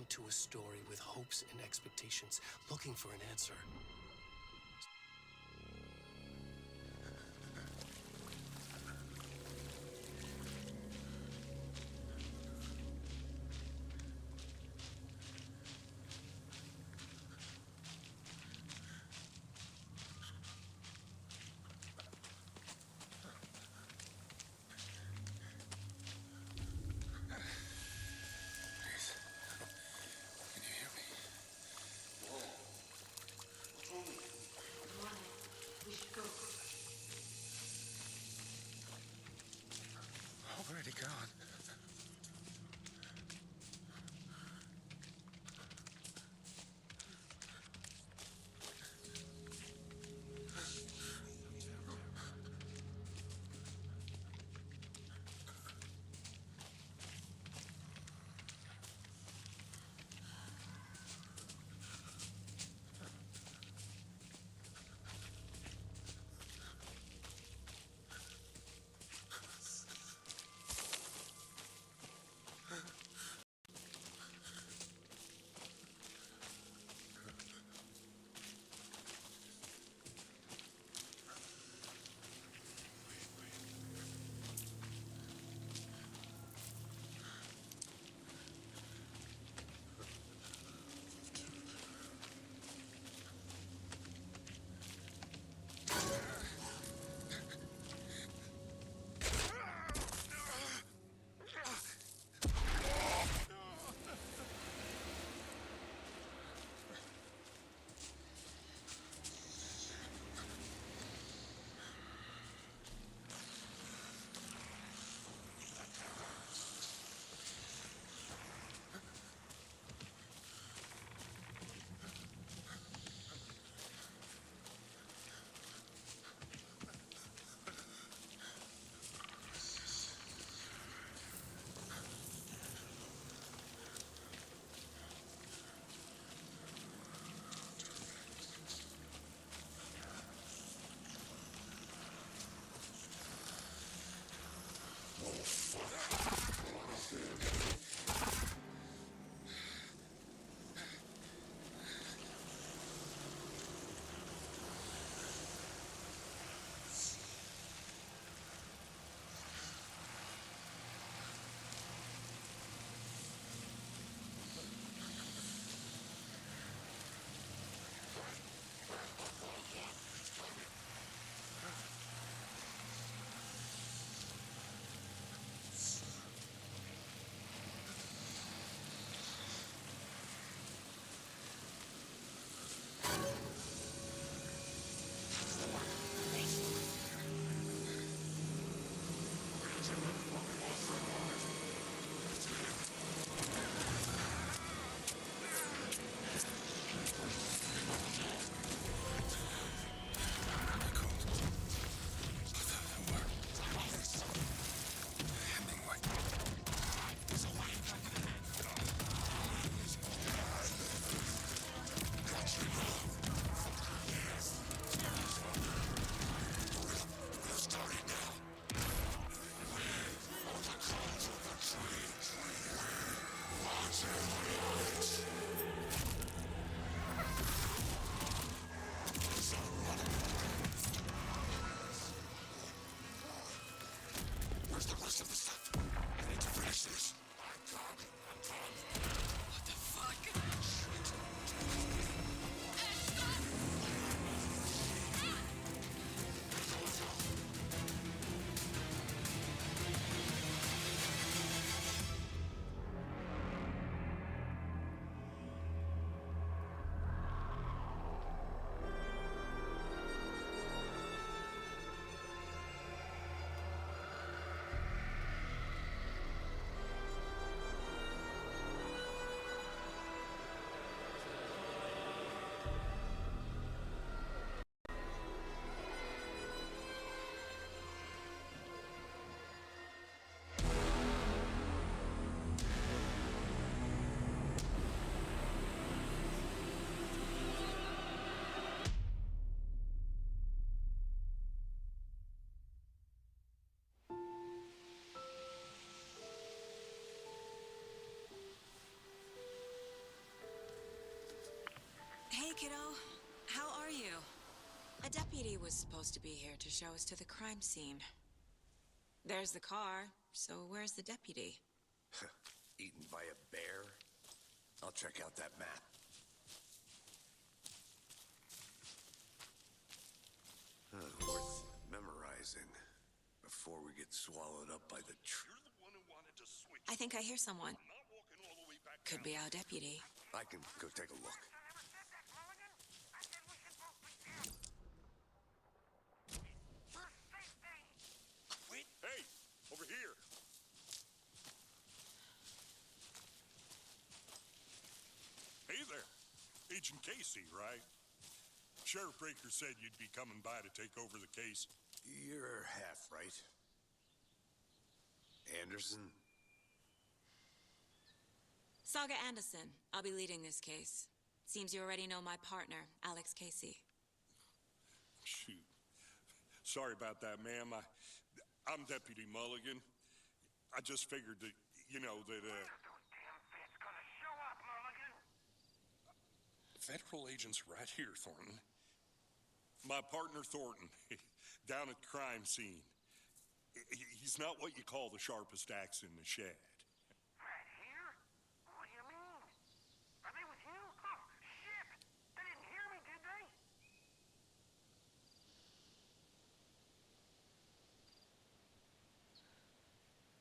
to a story with hopes and expectations, looking for an answer. Already gone. kiddo. How are you? A deputy was supposed to be here to show us to the crime scene. There's the car, so where's the deputy? Eaten by a bear? I'll check out that map. Worth memorizing before we get swallowed up by the You're the one who wanted to switch. I think I hear someone. I'm not walking all the way back Could down. be our deputy. I can go take a look. Wait. Hey, over here. Hey there. Agent Casey, right? Sheriff Breaker said you'd be coming by to take over the case. You're half right. Anderson? Saga Anderson. I'll be leading this case. Seems you already know my partner, Alex Casey. Shoot. Sorry about that, ma'am. I'm Deputy Mulligan. I just figured that, Federal agents right here, Thornton. My partner, Thornton, down at the crime scene. He's not what you call the sharpest axe in the shed. Right here? What do you mean? Are they with you? Oh, shit! They didn't hear me, did they?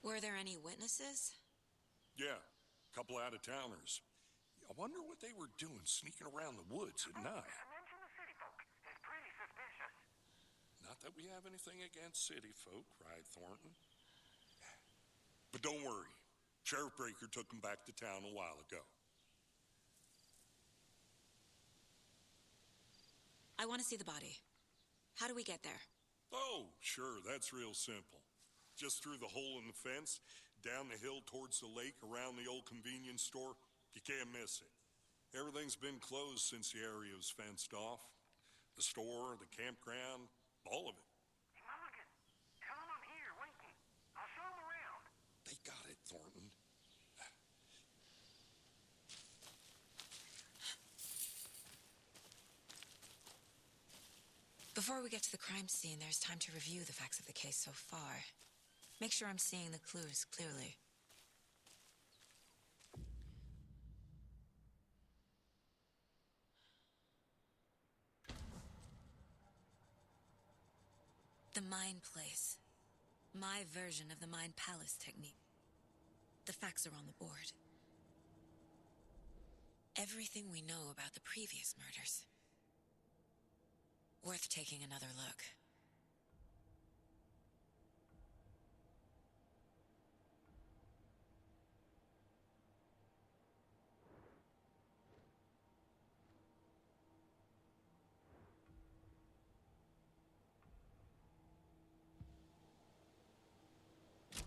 Were there any witnesses? Yeah, a couple out-of-towners. I wonder what they were doing sneaking around the woods at night. Mention the city folk. It's pretty suspicious. Not that we have anything against city folk, right, Thornton? But don't worry. Sheriff Breaker took them back to town a while ago. I want to see the body. How do we get there? Oh, sure, that's real simple. Just through the hole in the fence, down the hill towards the lake, around the old convenience store. You can't miss it. Everything's been closed since the area was fenced off. The store, the campground, all of it. Hey, Mulligan, tell them I'm here, waiting. I'll show them around. They got it, Thornton. Before we get to the crime scene, there's time to review the facts of the case so far. Make sure I'm seeing the clues clearly. The Mind Place. My version of the Mind Palace technique. The facts are on the board. Everything we know about the previous murders. Worth taking another look.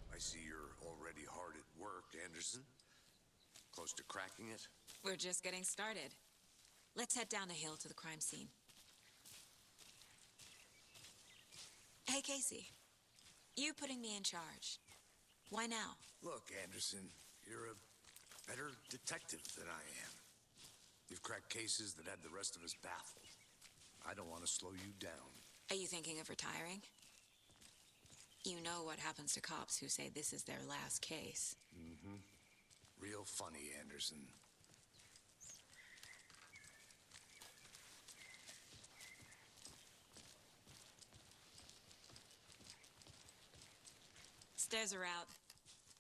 I see you're already hard at work, Anderson. Close to cracking it? We're just getting started. Let's head down the hill to the crime scene. Hey, Casey. You putting me in charge. Why now? Look, Anderson, you're a better detective than I am. You've cracked cases that had the rest of us baffled. I don't want to slow you down. Are you thinking of retiring? You know what happens to cops who say this is their last case. Mm-hmm. Real funny, Anderson. Stairs are out.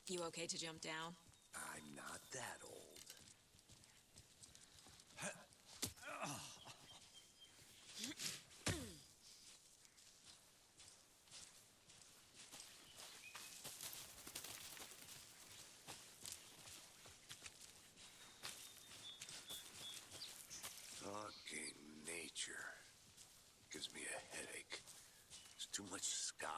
You okay to jump down? I'm not that old. Fucking nature gives me a headache. There's too much sky.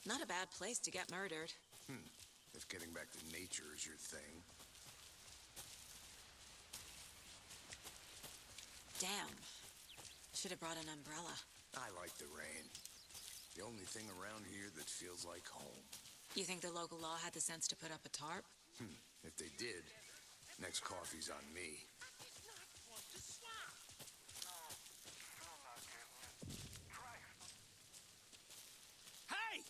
Not a bad place to get murdered. If getting back to nature is your thing. Damn. Should have brought an umbrella. I like the rain. The only thing around here that feels like home. You think the local law had the sense to put up a tarp? If they did, next coffee's on me. Hey!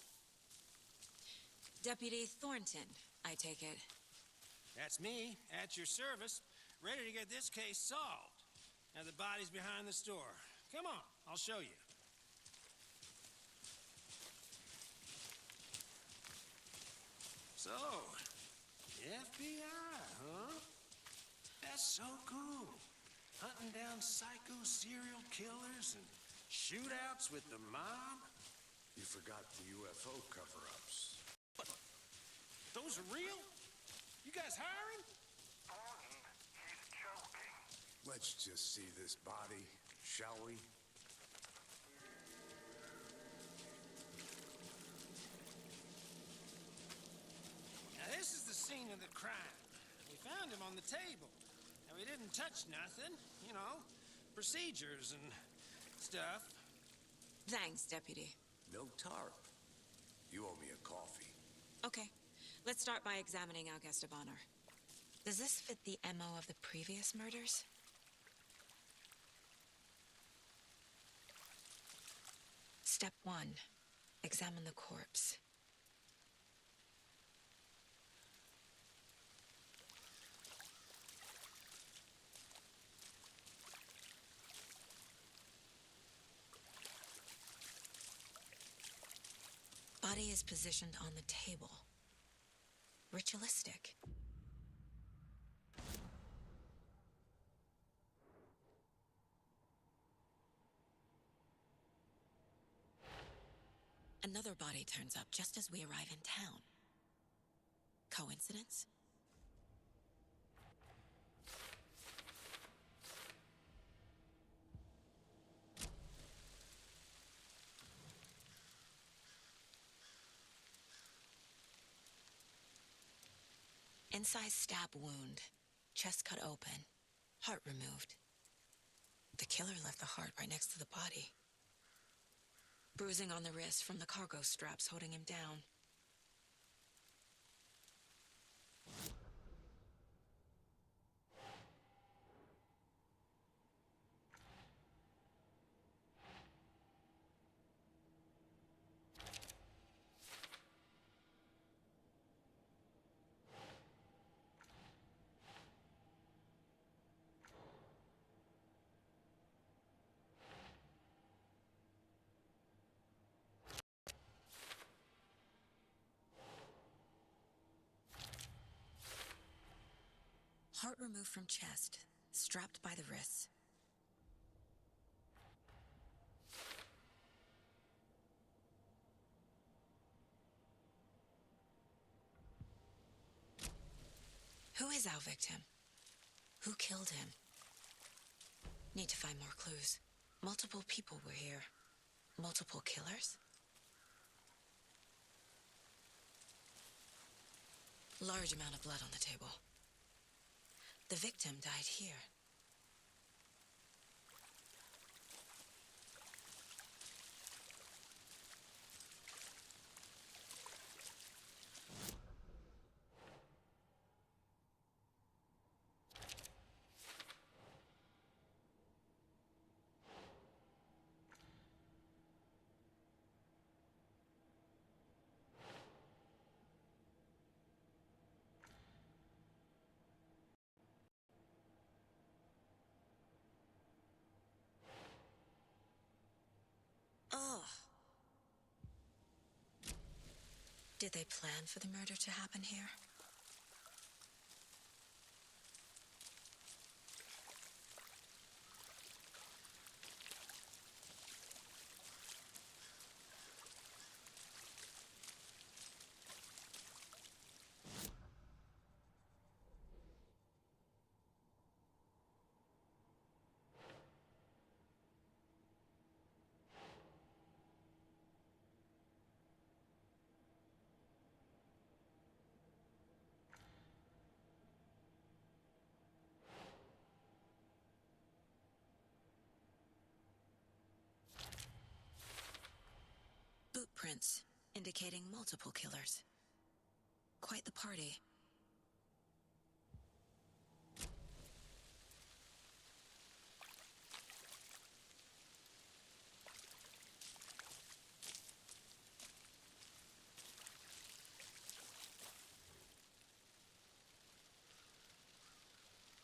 Deputy Thornton, I take it. That's me, at your service, ready to get this case solved. Now the body's behind the store. Come on, I'll show you. So, FBI, huh? That's so cool. Hunting down psycho serial killers and shootouts with the mob. You forgot the UFO cover-ups. Those are real? You guys hiring? Thornton, he's joking. Let's just see this body, shall we? Now this is the scene of the crime. We found him on the table. Now we didn't touch nothing, you know, procedures and stuff. Thanks, Deputy. No tarp. You owe me a coffee. Okay, let's start by examining our guest of honor. Does this fit the MO of the previous murders? Step 1. Examine the corpse. Body is positioned on the table. Ritualistic. Another body turns up just as we arrive in town. Coincidence? Inside stab wound, chest cut open, heart removed. The killer left the heart right next to the body. Bruising on the wrist from the cargo straps holding him down. Heart removed from chest, strapped by the wrists. Who is our victim? Who killed him? Need to find more clues. Multiple people were here. Multiple killers? Large amount of blood on the table. The victim died here. Ugh. Did they plan for the murder to happen here? footprints indicating multiple killers. Quite the party.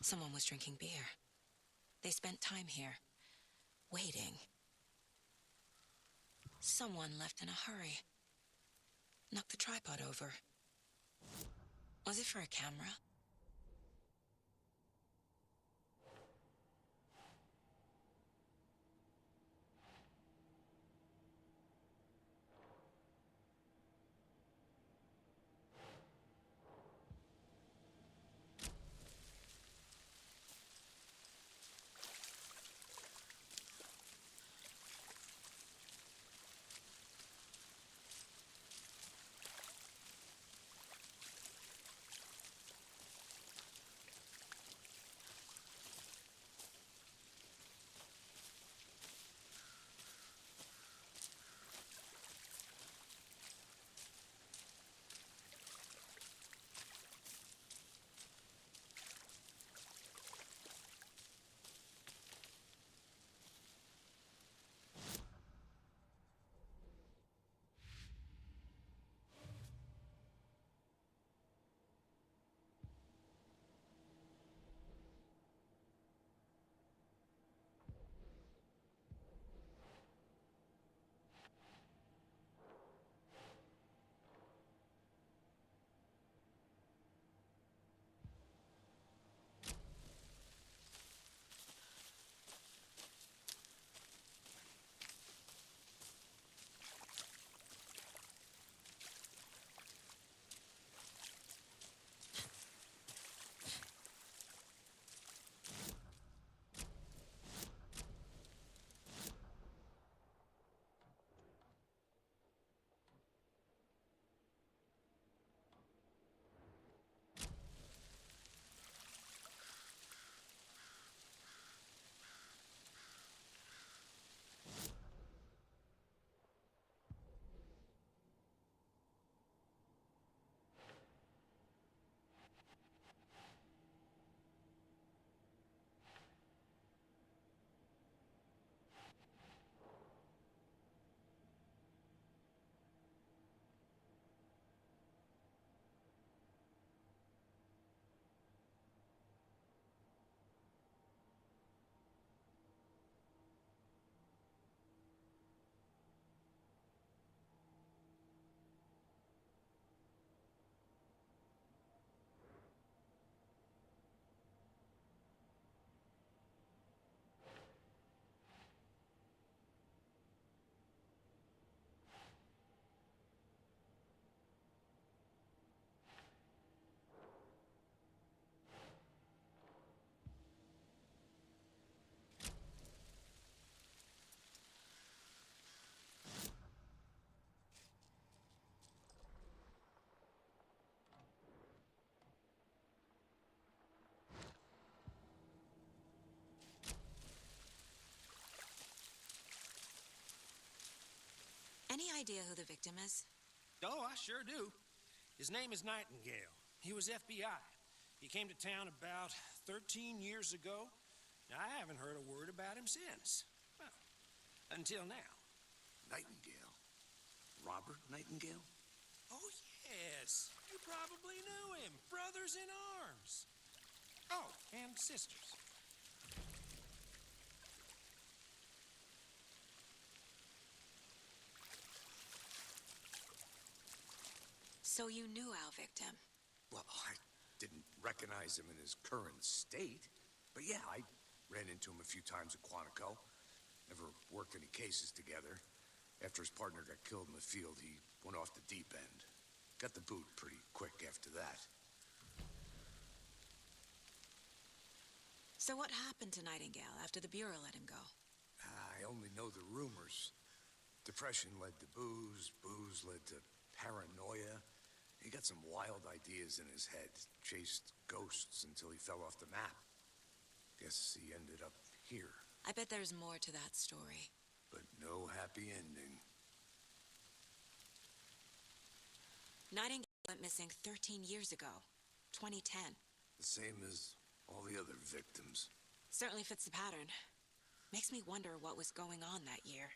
Someone was drinking beer. They spent time here, waiting. Someone left in a hurry. Knocked the tripod over. Was it for a camera? Any idea who the victim is? Oh, I sure do. His name is Nightingale. He was FBI. He came to town about 13 years ago. Now, I haven't heard a word about him since. Well, until now. Nightingale? Robert Nightingale? Oh, yes. You probably knew him. Brothers in arms. Oh, and sisters. So you knew our victim? Well, I didn't recognize him in his current state. But yeah, I ran into him a few times at Quantico. Never worked any cases together. After his partner got killed in the field, he went off the deep end. Got the boot pretty quick after that. So what happened to Nightingale after the Bureau let him go? I only know the rumors. Depression led to booze, booze led to paranoia. He got some wild ideas in his head, chased ghosts until he fell off the map. Guess he ended up here. I bet there's more to that story. But no happy ending. Nightingale went missing 13 years ago, 2010. The same as all the other victims. Certainly fits the pattern. Makes me wonder what was going on that year.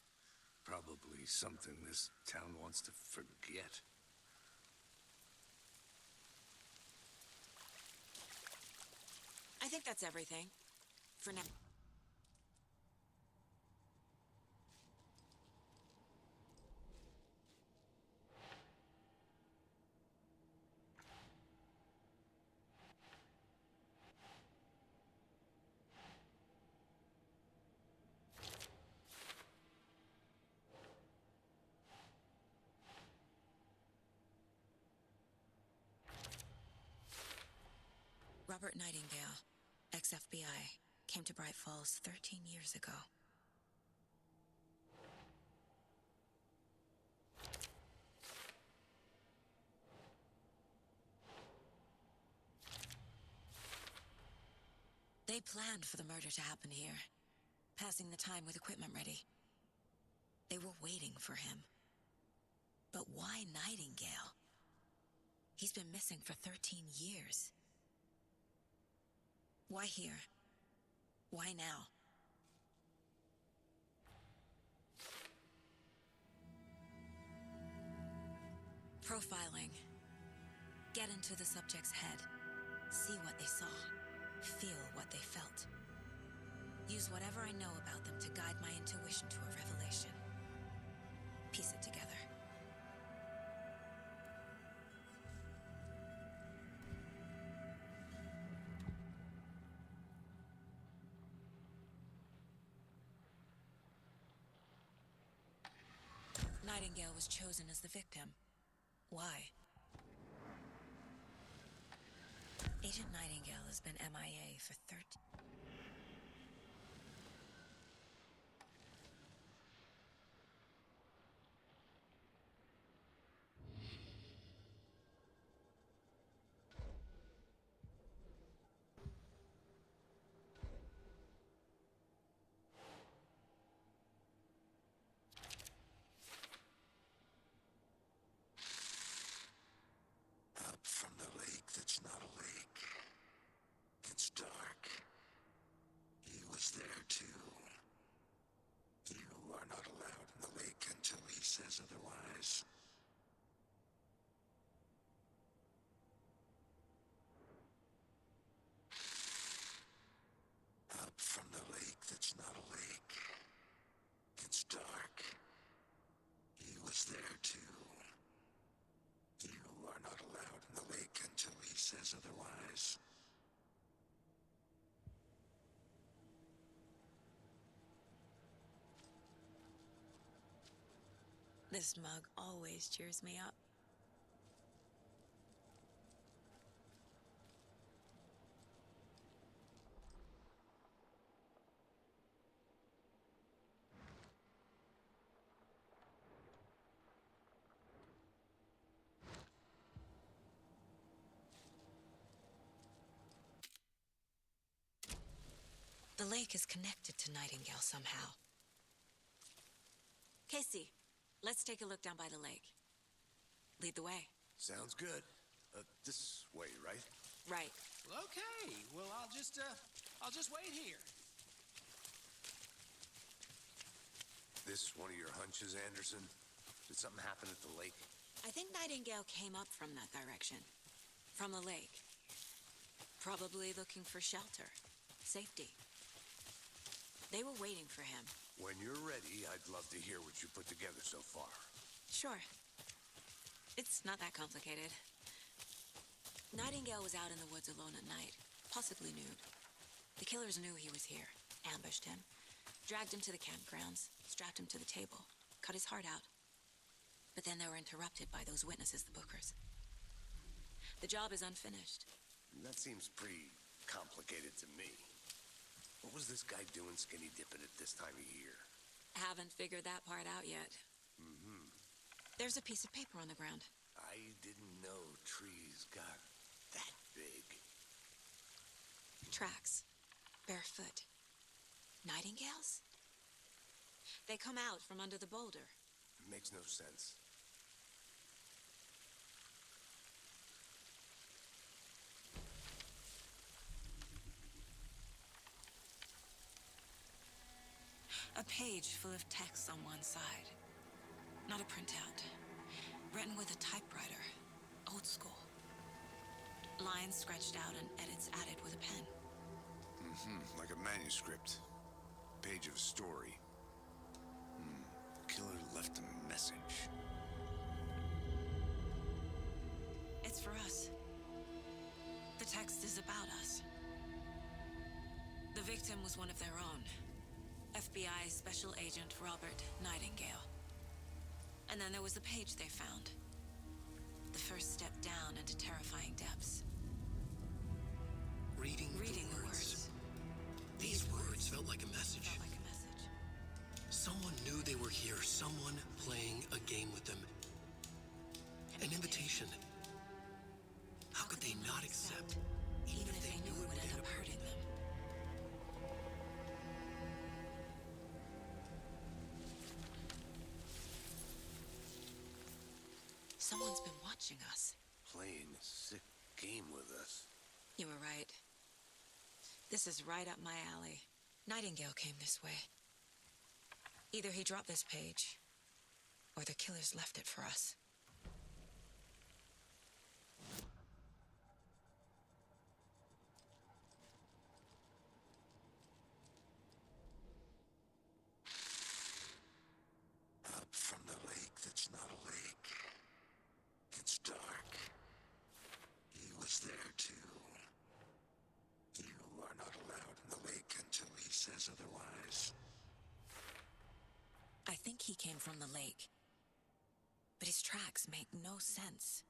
Probably something this town wants to forget. I think that's everything. For now. Robert Nightingale, ex-FBI, came to Bright Falls 13 years ago. They planned for the murder to happen here, passing the time with equipment ready. They were waiting for him. But why Nightingale? He's been missing for 13 years. Why here? Why now? Profiling. Get into the subject's head. See what they saw. Feel what they felt. Use whatever I know about them to guide my intuition to a revelation. Piece it together. Nightingale was chosen as the victim. Why? Agent Nightingale has been MIA for 13... Up from the lake that's not a lake. It's dark. He was there too. You are not allowed in the lake until he says otherwise. Up from the lake that's not a lake. It's dark. He was there too. You are not allowed in the lake until he says otherwise. This mug always cheers me up. The lake is connected to Nightingale somehow. Casey, let's take a look down by the lake. Lead the way. Sounds good. This way, right? Right. Well, okay. Well, I'll just wait here. This one of your hunches, Anderson? Did something happen at the lake? I think Nightingale came up from that direction. From the lake. Probably looking for shelter. Safety. They were waiting for him. When you're ready, I'd love to hear what you put together so far. Sure. It's not that complicated. Nightingale was out in the woods alone at night, possibly nude. The killers knew he was here, ambushed him, dragged him to the campgrounds, strapped him to the table, cut his heart out. But then they were interrupted by those witnesses, the Bookers. The job is unfinished. That seems pretty complicated to me. What was this guy doing skinny dipping at this time of year? Haven't figured that part out yet. Mm-hmm. There's a piece of paper on the ground. I didn't know trees got that big. Tracks. Barefoot. Nightingales? They come out from under the boulder. Makes no sense. A page full of text on one side. Not a printout. Written with a typewriter. Old school. Lines scratched out and edits added with a pen. Like a manuscript. Page of a story. Killer left a message. It's for us. The text is about us. The victim was one of their own. FBI Special Agent Robert Nightingale. And then there was the page they found. The first step down into terrifying depths. Reading the words. These words felt like a message. Felt like a message. Someone knew they were here. Someone playing a game with them. An invitation. How could they not accept, even if they knew it would end up hurting them? Someone's been watching us. Playing a sick game with us. You were right. This is right up my alley. Nightingale came this way. Either he dropped this page, or the killers left it for us. Up from the lake that's not a lake. It's dark. He was there too. You are not allowed in the lake until he says otherwise. I think he came from the lake. But his tracks make no sense.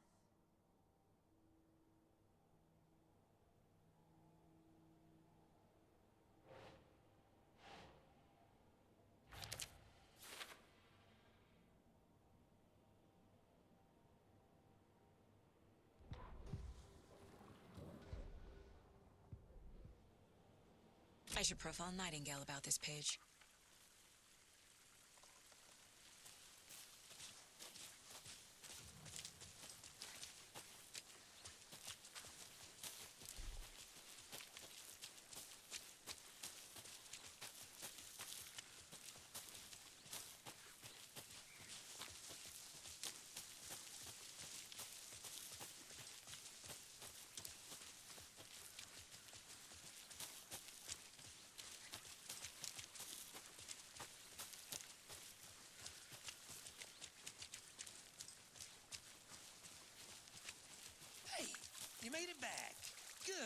I should profile Nightingale about this page. Hey, you made it back. Good.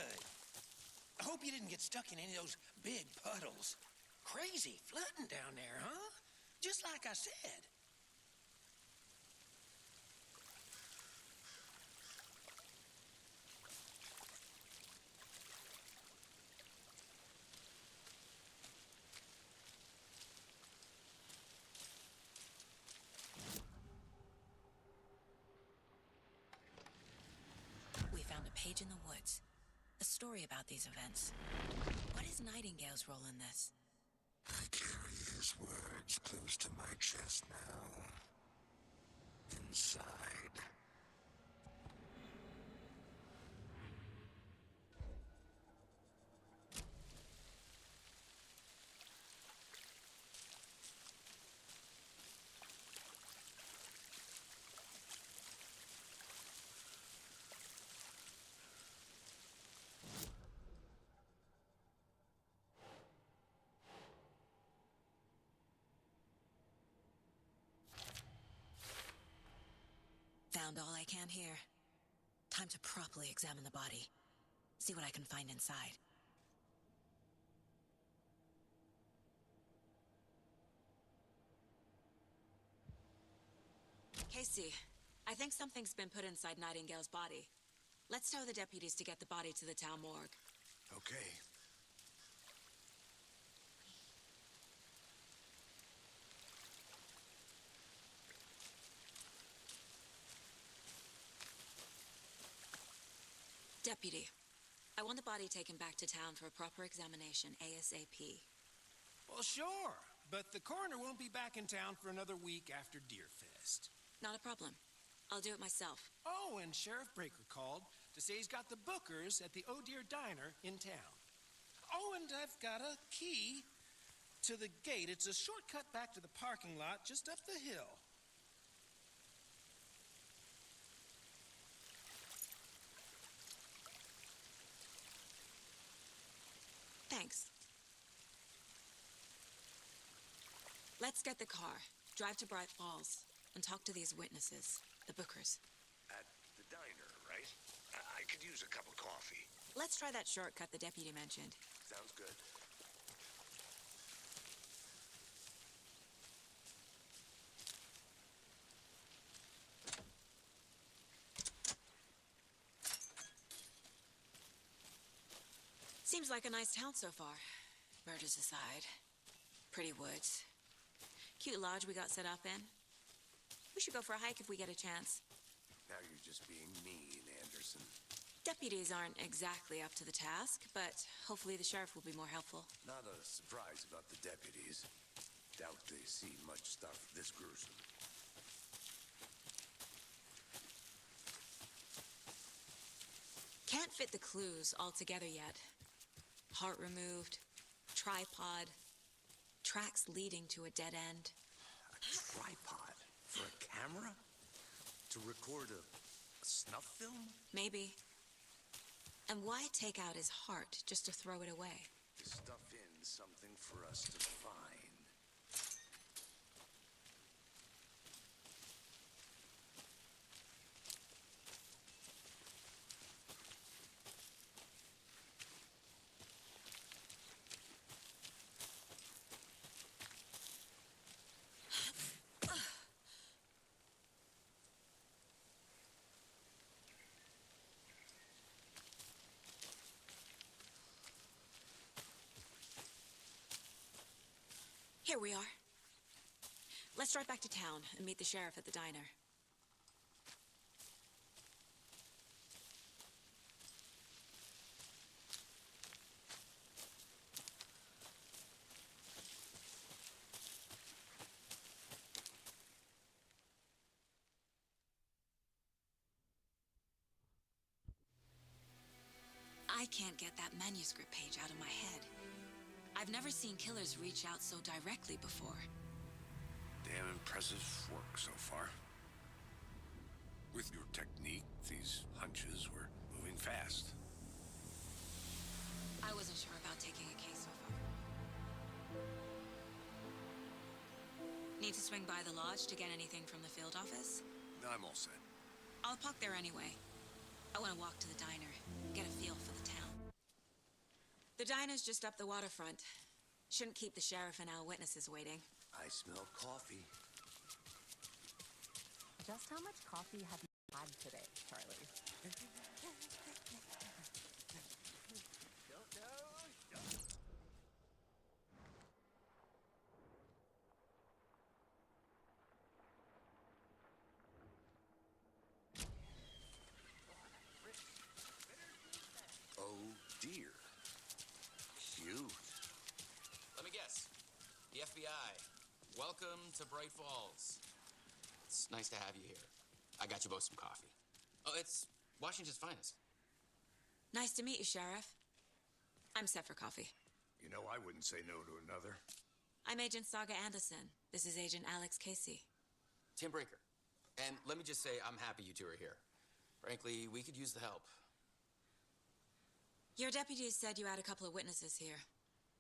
I hope you didn't get stuck in any of those big puddles. Crazy flooding down there, huh? Just like I said. We found a page in the woods. A story about these events. What is Nightingale's role in this? I carry his words close to my chest now. Inside. Found all I can here. Time to properly examine the body. See what I can find inside. Casey, I think something's been put inside Nightingale's body. Let's tell the deputies to get the body to the town morgue. Okay. Deputy, I want the body taken back to town for a proper examination ASAP. Well, sure. But the coroner won't be back in town for another week after Deerfest. Not a problem. I'll do it myself. Oh, and Sheriff Breaker called to say he's got the Bookers at the Oh Dear Diner in town. Oh, and I've got a key to the gate. It's a shortcut back to the parking lot just up the hill. Thanks. Let's get the car, drive to Bright Falls, and talk to these witnesses, the Bookers. At the diner, right? I could use a cup of coffee. Let's try that shortcut the deputy mentioned. Sounds good. Seems like a nice town so far. Murders aside. Pretty woods. Cute lodge we got set up in. We should go for a hike if we get a chance. Now you're just being mean, Anderson. Deputies aren't exactly up to the task, but hopefully the sheriff will be more helpful. Not a surprise about the deputies. Doubt they see much stuff this gruesome. Can't fit the clues all together yet. Heart removed, tripod, tracks leading to a dead end. A tripod? For a camera? To record a snuff film? Maybe. And why take out his heart just to throw it away? To stuff in something for us to find. Here we are. Let's drive back to town and meet the sheriff at the diner. I can't get that manuscript page out of my head. I've never seen killers reach out so directly before. Damn impressive work so far. With your technique, these hunches were moving fast. I wasn't sure about taking a case so far. Need to swing by the lodge to get anything from the field office? I'm all set. I'll park there anyway. I want to walk to the diner, get a feel for the town. The diner's just up the waterfront. Shouldn't keep the sheriff and our witnesses waiting. I smell coffee. Just how much coffee have you had today, Charlie? Oh dear. Cute. Let me guess. The FBI. Welcome to Bright Falls. It's nice to have you here. I got you both some coffee. Oh, it's Washington's finest. Nice to meet you, Sheriff. I'm set for coffee. You know, I wouldn't say no to another. I'm Agent Saga Anderson. This is Agent Alex Casey. Tim Breaker. And let me just say, I'm happy you two are here. Frankly, we could use the help. Your deputies said you had a couple of witnesses here.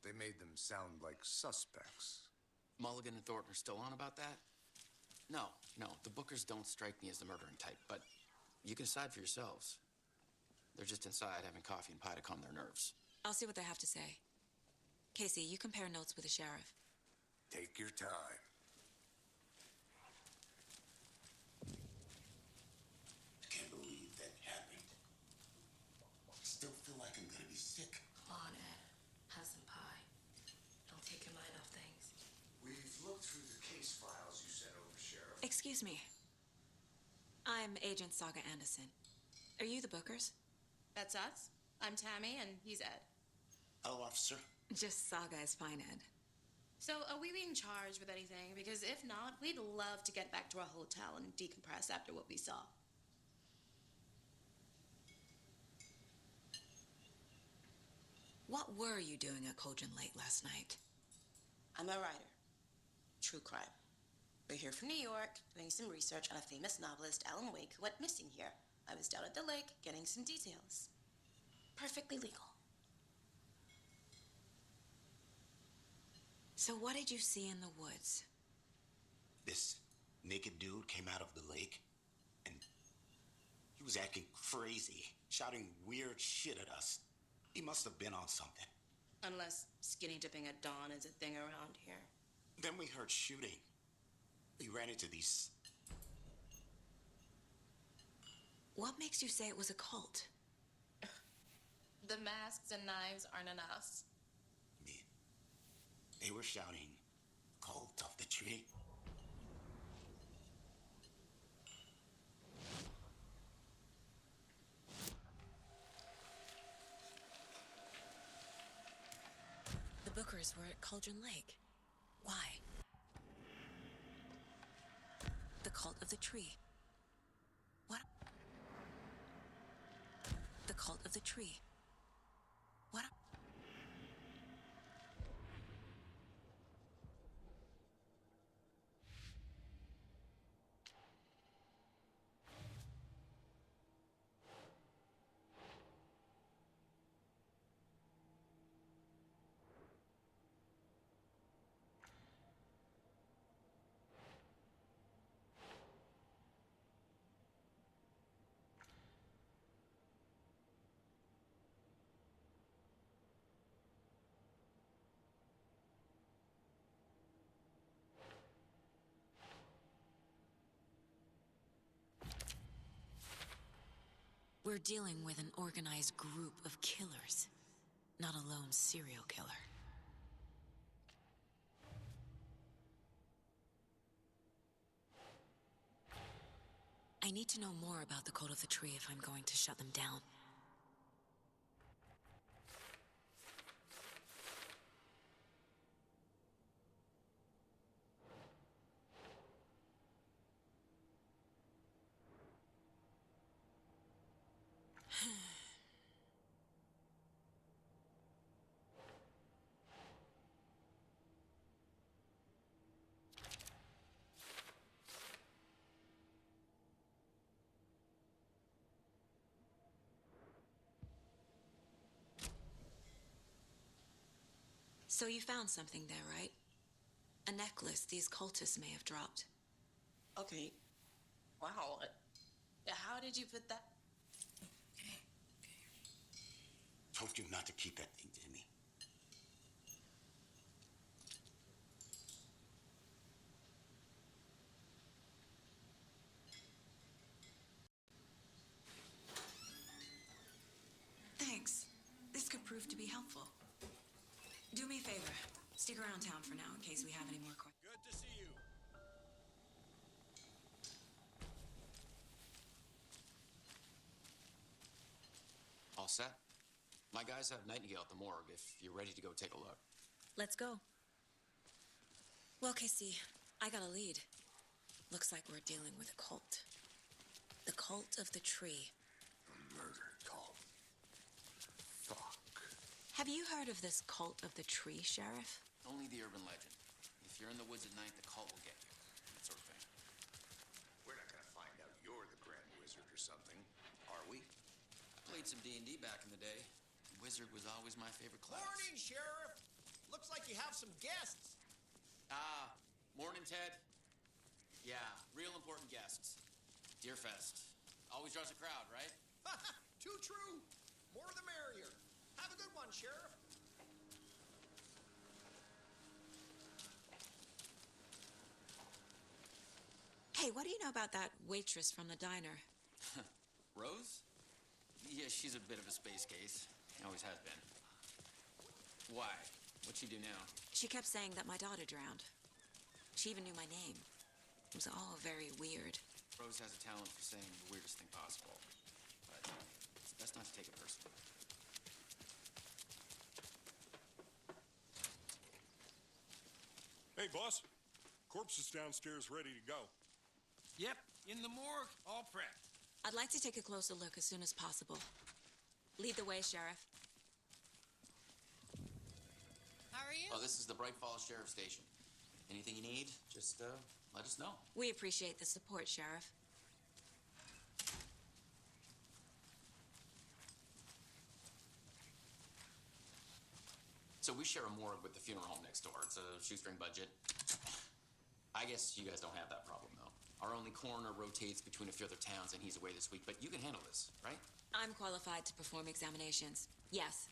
They made them sound like suspects. Mulligan and Thornton are still on about that? No, the Bookers don't strike me as the murdering type, but you can decide for yourselves. They're just inside having coffee and pie to calm their nerves. I'll see what they have to say. Casey, you compare notes with the sheriff. Take your time. I can't believe that happened. I still feel like I'm gonna be sick. Come on, Ed. Have some pie. Don't take your mind off things. We've looked through the case files you sent over, Sheriff. Excuse me. I'm Agent Saga Anderson. Are you the Bookers? That's us. I'm Tammy, and he's Ed. Hello, officer. Just Saga is fine, Ed. So, are we being charged with anything? Because if not, we'd love to get back to our hotel and decompress after what we saw. What were you doing at Cauldron Lake last night? I'm a writer. True crime. We're here from New York, doing some research on a famous novelist, Alan Wake, who went missing here. I was down at the lake, getting some details. Perfectly legal. So what did you see in the woods? This naked dude came out of the lake, and he was acting crazy, shouting weird shit at us. He must have been on something. Unless skinny dipping at dawn is a thing around here. Then we heard shooting. We ran into these... What makes you say it was a cult? The masks and knives aren't enough. They were shouting, "Cult of the Tree." The Bookers were at Cauldron Lake. Why? The Cult of the Tree. What? The Cult of the Tree. What? We're dealing with an organized group of killers, not a lone serial killer. I need to know more about the Cult of the Tree if I'm going to shut them down. So you found something there, right? A necklace these cultists may have dropped. Okay. Wow. How did you put that? Told you not to keep that thing to me. Thanks. This could prove to be helpful. Do me a favor. Stick around town for now in case we have any more questions. Good to see you. All set? My guys have Nightingale at the morgue if you're ready to go take a look. Let's go. Well, Casey, I got a lead. Looks like we're dealing with a cult. The Cult of the Tree. A murder cult. Fuck. Have you heard of this Cult of the Tree, Sheriff? Only the urban legend. If you're in the woods at night, the cult will get you. That sort of thing. We're not gonna find out you're the Grand Wizard or something, are we? I played some D&D back in the day. Wizard was always my favorite class. Morning, Sheriff. Looks like you have some guests. Morning, Ted. Yeah, real important guests. Deerfest. Always draws a crowd, right? Too true. More the merrier. Have a good one, Sheriff. Hey, what do you know about that waitress from the diner? Rose? Yeah, she's a bit of a space case. Always has been. Why? What'd she do now? She kept saying that my daughter drowned. She even knew my name. It was all very weird. Rose has a talent for saying the weirdest thing possible. But it's best not to take it personally. Hey, boss. Corpse is downstairs ready to go. Yep, in the morgue, all prepped. I'd like to take a closer look as soon as possible. Lead the way, Sheriff. How are you? Oh, this is the Bright Falls Sheriff Station. Anything you need, just let us know. We appreciate the support, Sheriff. So we share a morgue with the funeral home next door. It's a shoestring budget. I guess you guys don't have that problem, though. Our only coroner rotates between a few other towns, and he's away this week. But you can handle this, right? I'm qualified to perform examinations. Yes.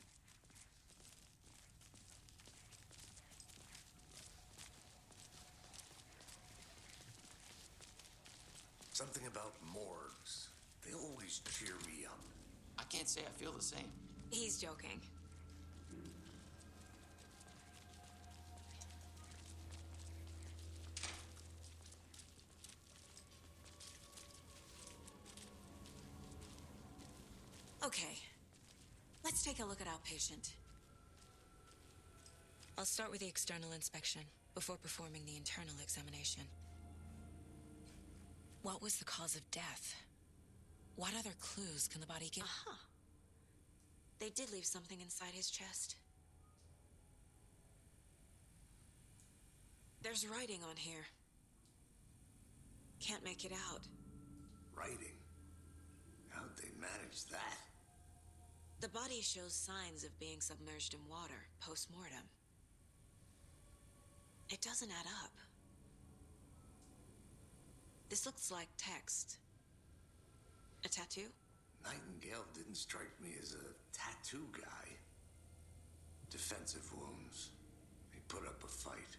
Something about morgues. They always cheer me up. I can't say I feel the same. He's joking. Okay, let's take a look at our patient. I'll start with the external inspection before performing the internal examination. What was the cause of death? What other clues can the body give? Aha! They did leave something inside his chest. There's writing on here. Can't make it out. Writing? How'd they manage that? The body shows signs of being submerged in water post-mortem. It doesn't add up. This looks like text. A tattoo? Nightingale didn't strike me as a tattoo guy. Defensive wounds. He put up a fight.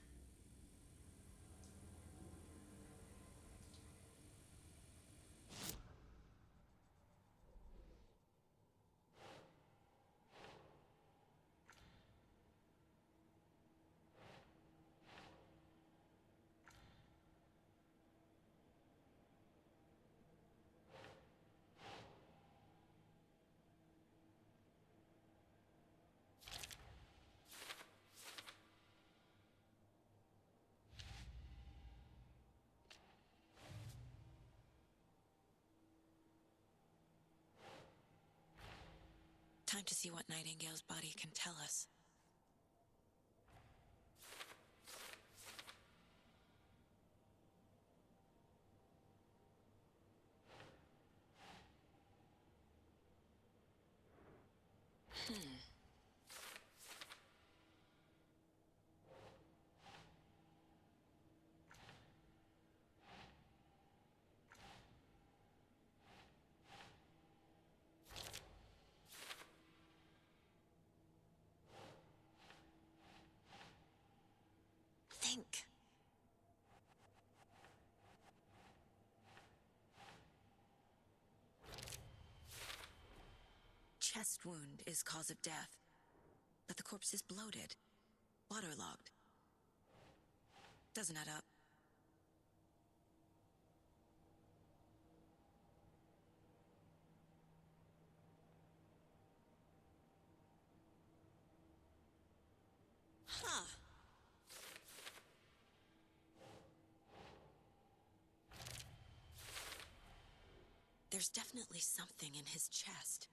Time to see what Nightingale's body can tell us. Think. Chest wound is cause of death, but the corpse is bloated, waterlogged. Doesn't add up. Huh. There's definitely something in his chest.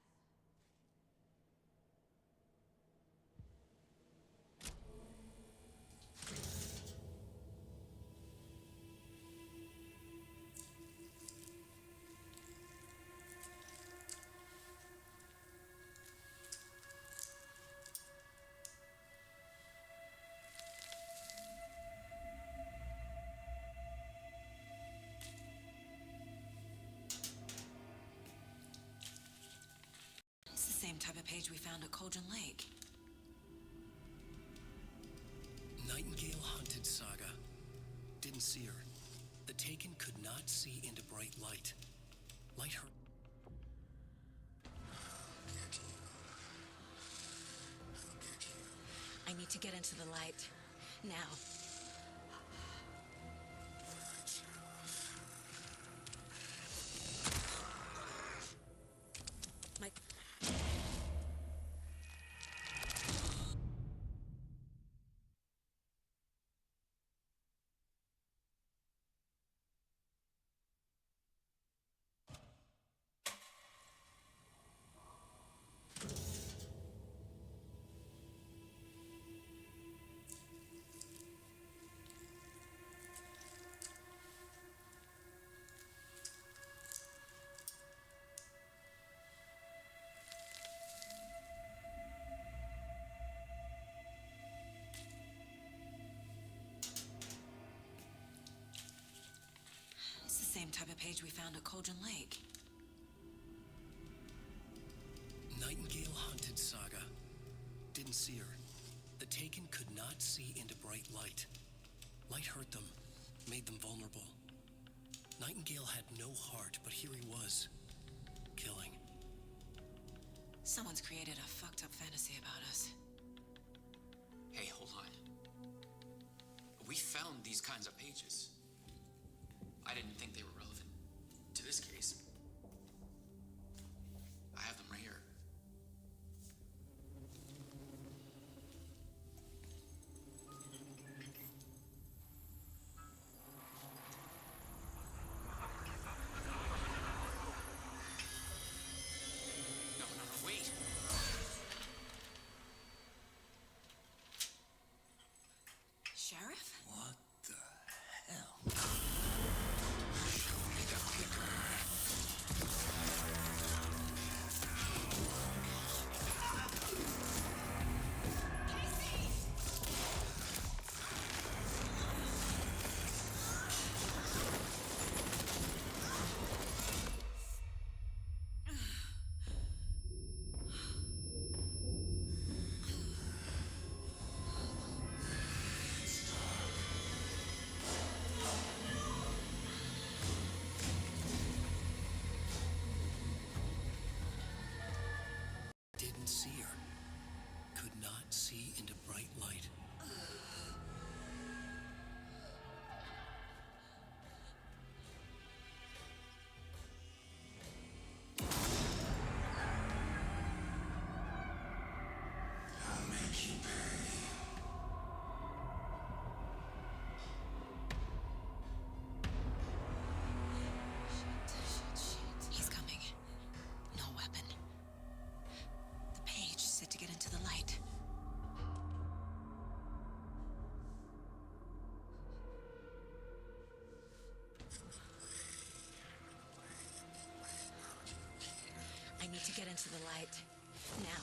It's the same type of page we found at Cauldron Lake. Nightingale hunted Saga. Didn't see her. The Taken could not see into bright light. Light her. I need to get into the light. Now. My... type of page we found at Cauldron Lake. Nightingale hunted Saga. Didn't see her. The Taken could not see into bright light. Light hurt them, made them vulnerable. Nightingale had no heart, but here he was, killing. Someone's created a fucked up fantasy about us. Hey, hold on. We found these kinds of pages. I didn't think they were relevant to this case. I have them right here. No, wait. Sheriff? What the hell? Show me the paper. Didn't see her. Could not see into bright light. I'll make you pay. He's coming. No weapon. The page said to get into the light. I need to get into the light. Now.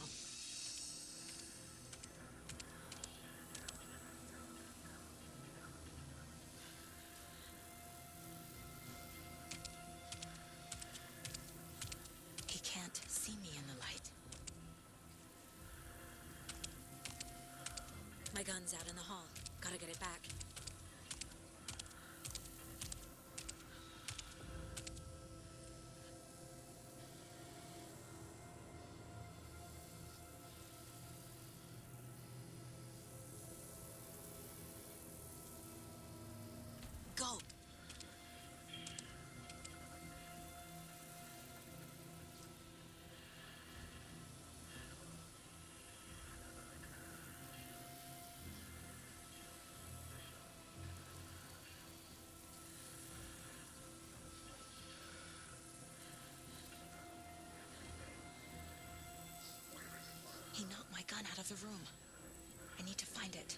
He can't see me in the light. My gun's out in the hall. Gotta get it back. Go! He knocked my gun out of the room. I need to find it.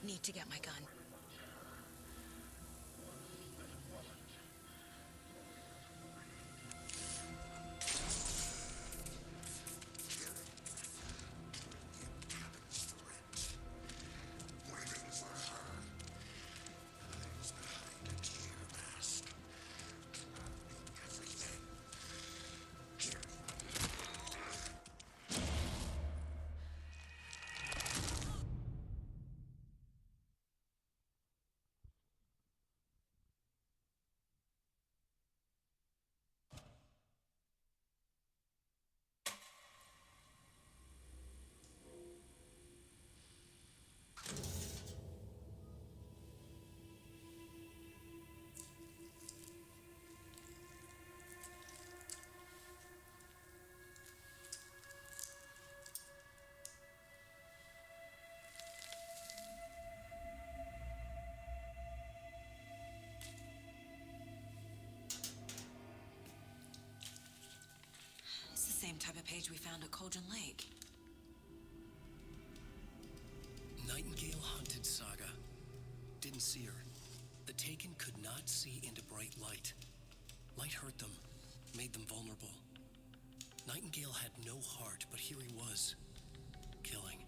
Need to get my gun. Waiting for her. Hides behind a clear mask. Everything. Here. page we found at Cauldron Lake. Nightingale hunted Saga. Didn't see her. The Taken could not see into bright light. Light hurt them, made them vulnerable. Nightingale had no heart, but here he was, killing.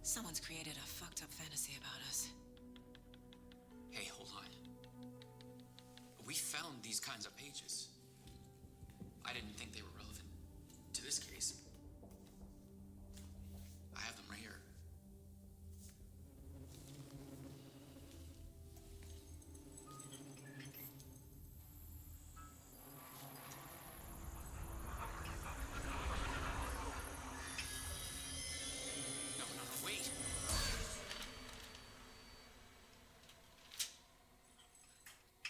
Someone's created a fucked up fantasy about us. Hey, hold on. We found these kinds of pages. I didn't think they were relevant to this case. I have them right here. No, wait.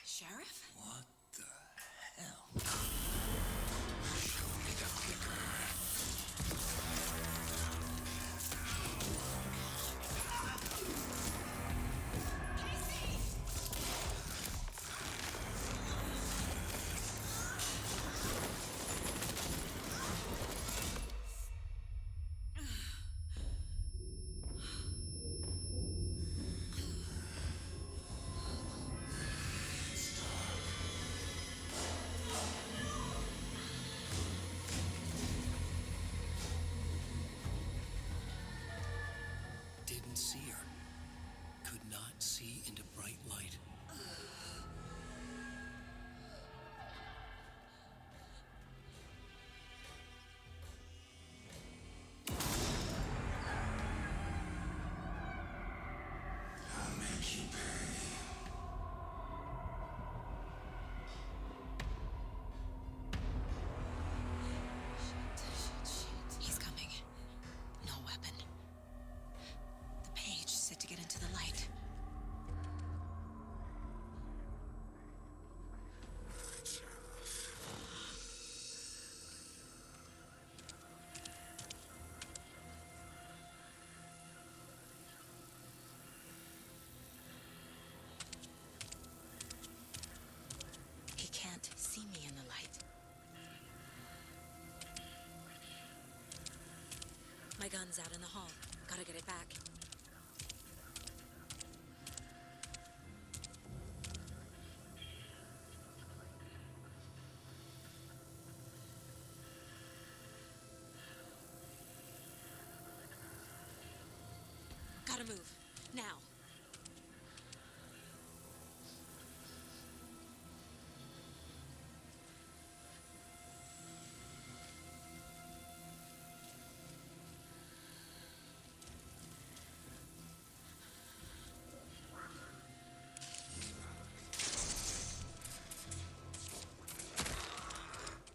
Sheriff? What the hell? Show me the clicker. Didn't see her. Could not see into bright light. I'll make you pay. He's coming. No weapon. The page set to get into the light. He can't see me in the light. My gun's out in the hall. Gotta get it back. Gotta move. Now.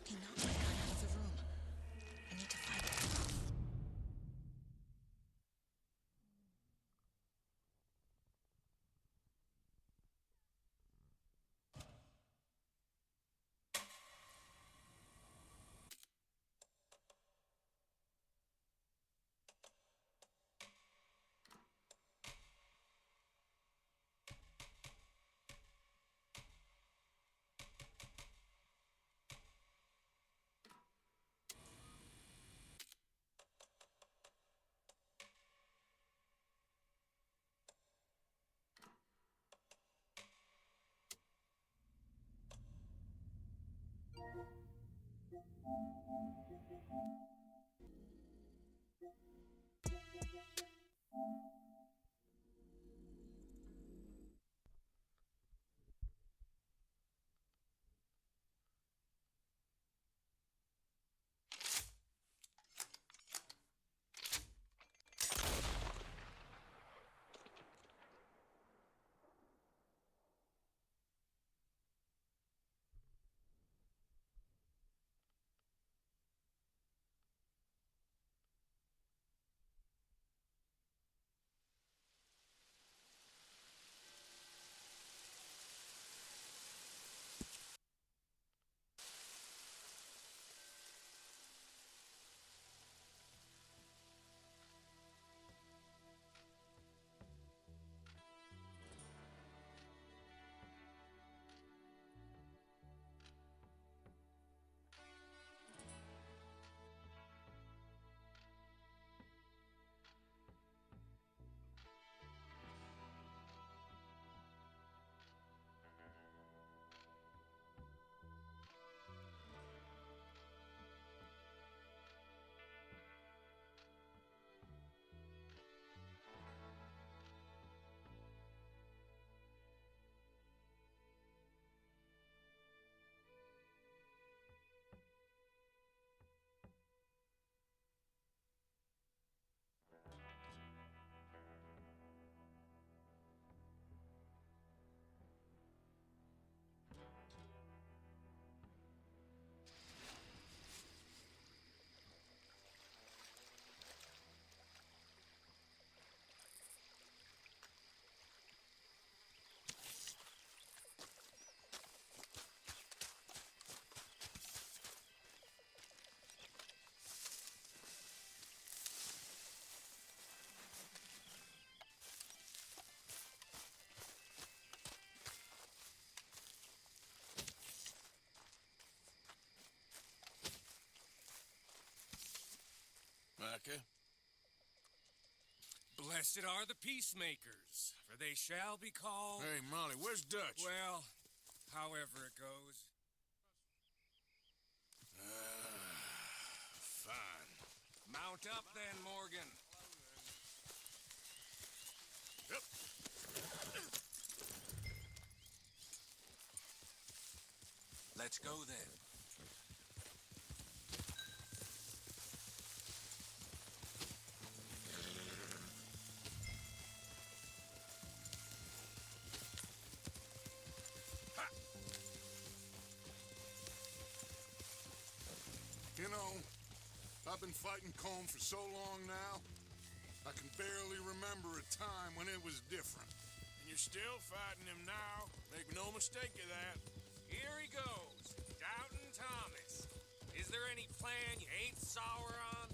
He knocked my gun out of the room. I need to find it. Micah. Blessed are the peacemakers, for they shall be called... Hey, Molly, where's Dutch? Well, however it goes. Fine. Mount up then, Morgan. Yep. Let's go then. You know, I've been fighting Combe for so long now, I can barely remember a time when it was different. And you're still fighting him now. Make no mistake of that. Here he goes, Doubting Thomas. Is there any plan you ain't sour on?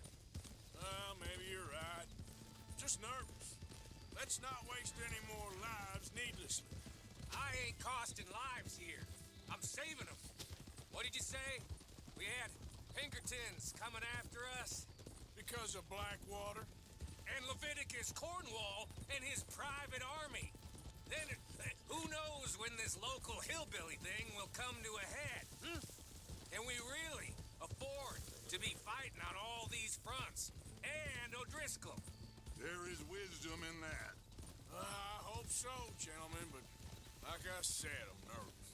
Well, maybe you're right. Just nervous. Let's not waste any more lives needlessly. I ain't costing lives here. I'm saving them. What did you say? We had Pinkertons coming after us? Because of Blackwater? And Leviticus Cornwall and his private army. Then, who knows when this local hillbilly thing will come to a head? Can we really afford to be fighting on all these fronts? And O'Driscoll? There is wisdom in that. I hope so, gentlemen, but like I said, I'm nervous.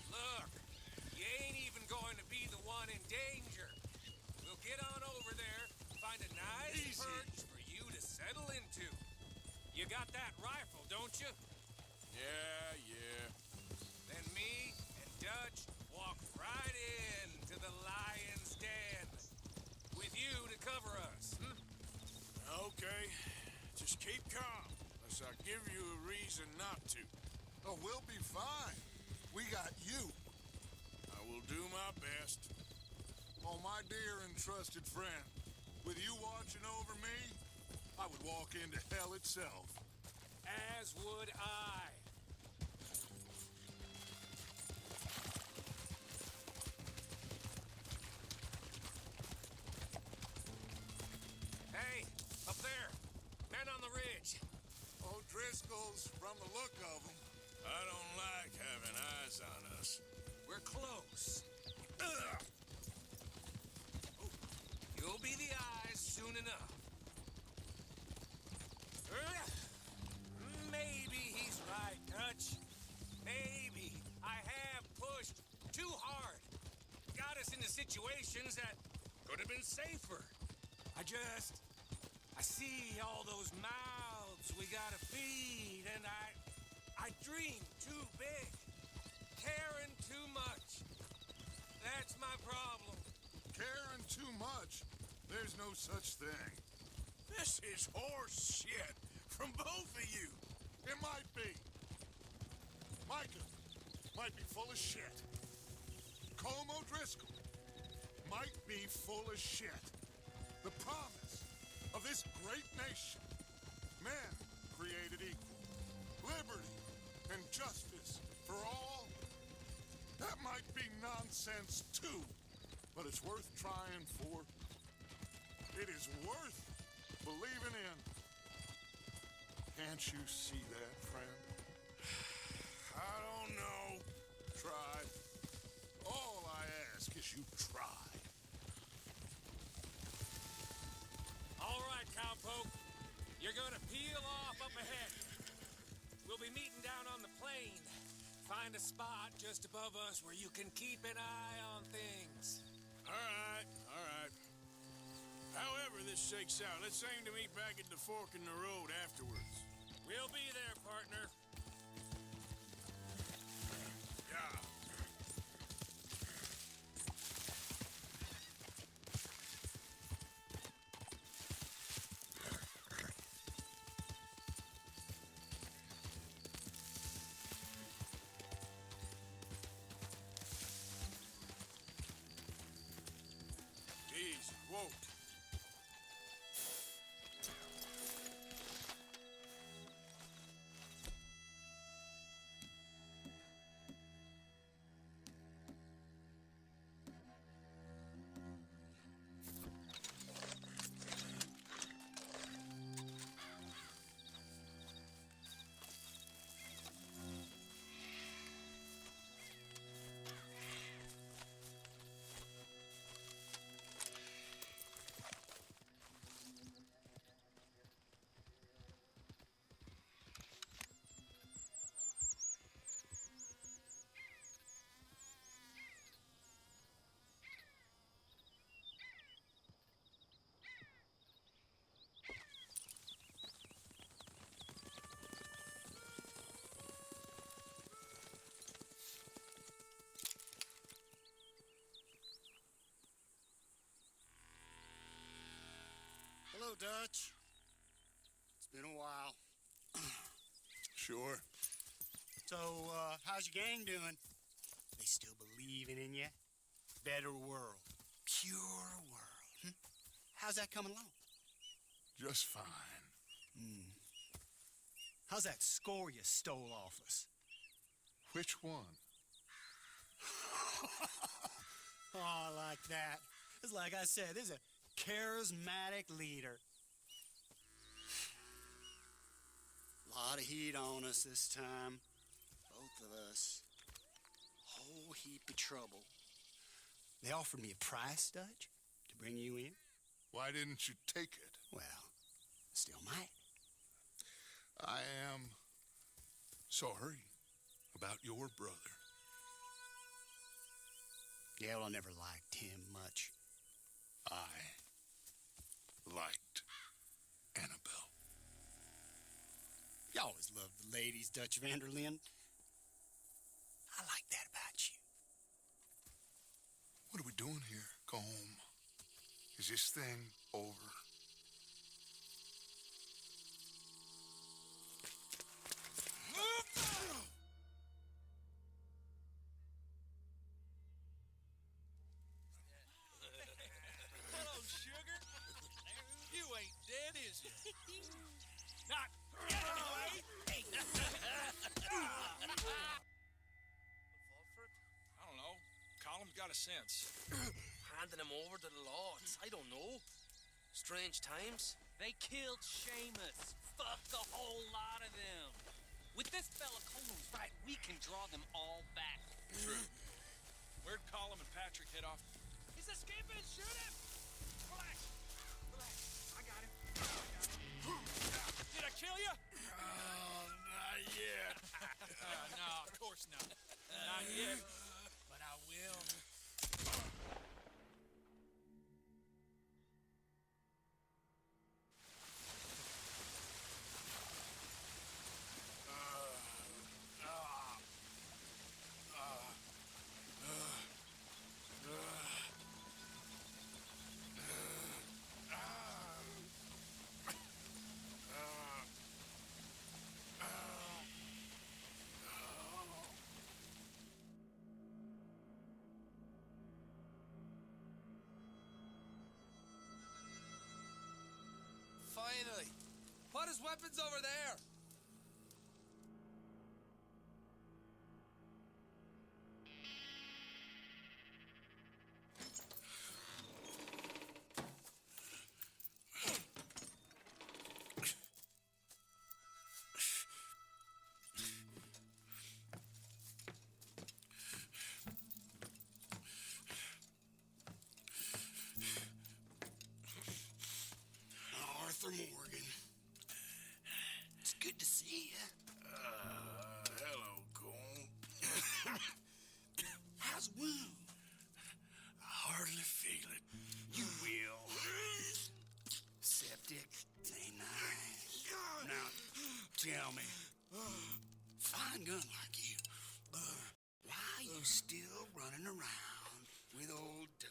Look, you ain't even going to be the one in danger. We'll get on over there, find a nice perch for you to settle into. You got that rifle, don't you? Yeah. Then me and Dutch walk right in to the lion's den. With you to cover us, Okay. Just keep calm, unless I give you a reason not to. Oh, we'll be fine. We got you. I will do my best. Oh, my dear and trusted friend, with you watching over me, I would walk into hell itself. As would I. Hey, up there. Men on the ridge. O'Driscoll's, from the look of them. I don't like having eyes on us. We're close. Ugh. You'll be the eyes soon enough. Maybe he's right, Dutch. Maybe I have pushed too hard. Got us into situations that could have been safer. I see all those mouths we gotta feed, and I dream too big. Caring too much. That's my problem. Caring too much? There's no such thing. This is horse shit from both of you. It might be. Micah might be full of shit. Colm O'Driscoll might be full of shit. The promise of this great nation. Men created equal. Liberty and justice for all. That might be nonsense too, but it's worth trying for. It is worth believing in. Can't you see that, friend? I don't know. Try. All I ask is you try. All right, cowpoke. You're gonna peel off up ahead. We'll be meeting down on the plain. Find a spot just above us where you can keep an eye on things. All right. However this shakes out, let's aim to meet back at the fork in the road afterwards. We'll be there, partner. Yeah. Easy. Whoa. Hello, Dutch. It's been a while. Sure. So, how's your gang doing? They still believing in you? Better world. Pure world. How's that coming along? Just fine. How's that score you stole off us? Which one? Oh, I like that. It's like I said, there's a charismatic leader. Lot of heat on us this time. Both of us. Whole heap of trouble. They offered me a price, Dutch, to bring you in. Why didn't you take it? Well, still might. I am sorry about your brother. Gail, I never liked him much. I liked Annabelle. You always loved the ladies, Dutch Vanderlyn. I like that about you. What are we doing here? Go home. Is this thing over? Hello, sugar. You ain't dead, is you? Not yet, anyway. Fall for it? I don't know. Colum's got a sense. Handing him over to the law. I don't know. Strange times. They killed Seamus. Fuck the whole lot of them. With this fella Coleman's right, we can draw them all back. True. Where'd Colum and Patrick head off? He's escaping. Shoot him. Relax. Relax. I got him. Did I kill you? Not yet. No, of course not. Not yet. But I will. Finally. Put his weapons over there. Arthur Morgan. It's good to see you. Hello, Cole. How's the wound? I hardly feel it. You will. Septic. Ain't nice. Now, tell me, fine gun like you, why you still running around with old Doug?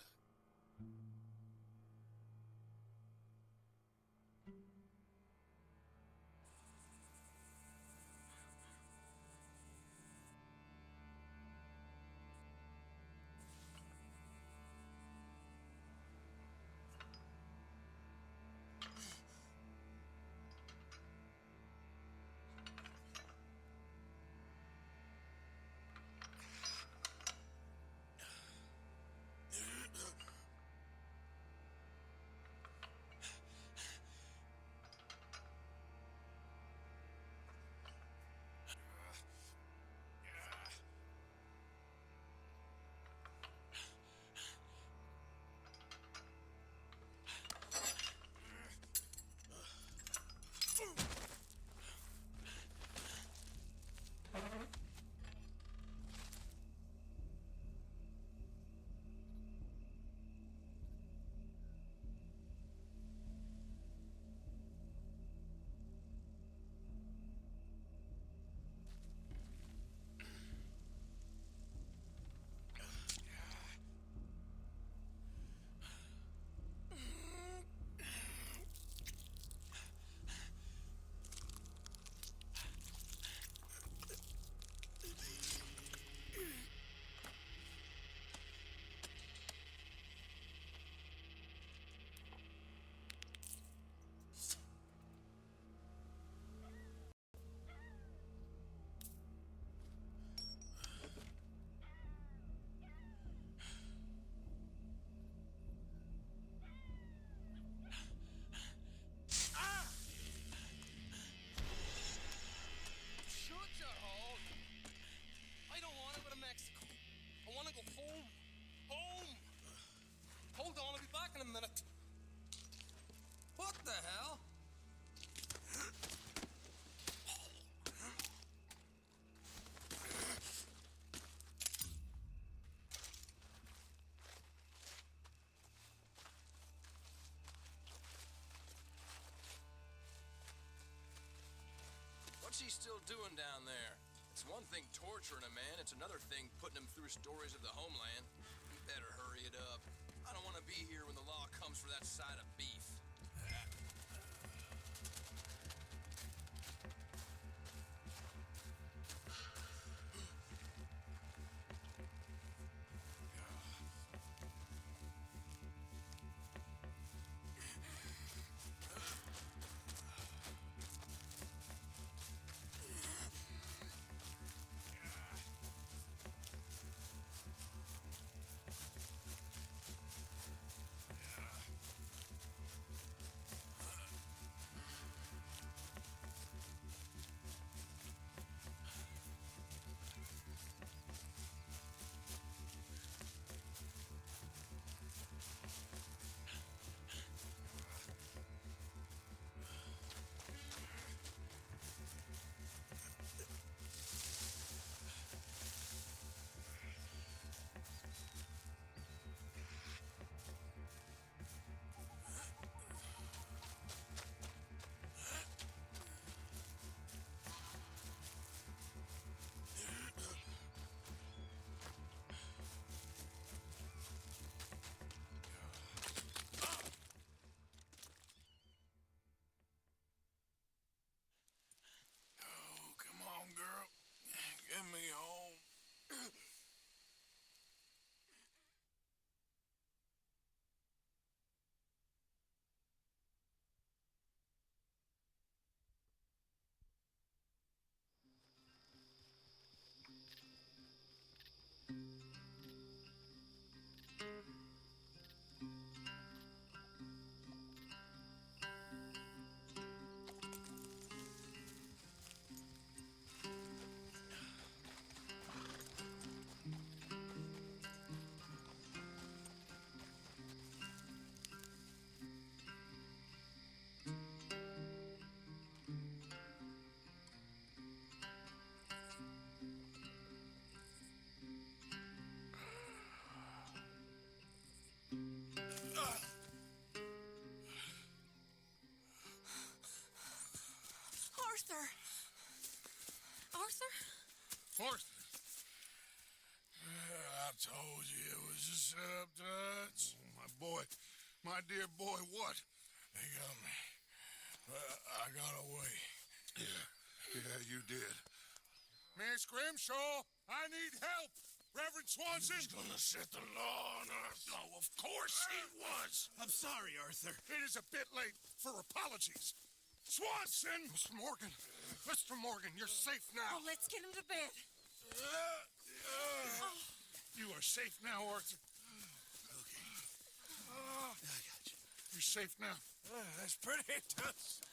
than a... What the hell? What's he still doing down there? It's one thing torturing a man, it's another thing putting him through stories of the homeland. You better hurry it up. I don't want to be here when the law comes for that side of beef. Get me home. Arthur! Arthur? Arthur. I told you it was a setup, Dutch. Oh, my boy. My dear boy, what? They got me. I got away. Yeah, you did. Miss Grimshaw, I need help. Reverend Swanson. He's gonna set the law on us. Oh, of course he was. I'm sorry, Arthur. It is a bit late for apologies. Swanson! Mr. Morgan. Mr. Morgan, you're safe now. Oh, let's get him to bed. You are safe now, Arthur. Okay. I got you. You're safe now. That's pretty, Tuts.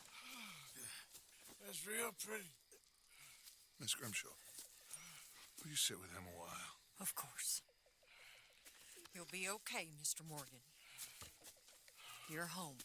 That's real pretty. Miss Grimshaw, will you sit with him a while? Of course. You'll be okay, Mr. Morgan. You're home.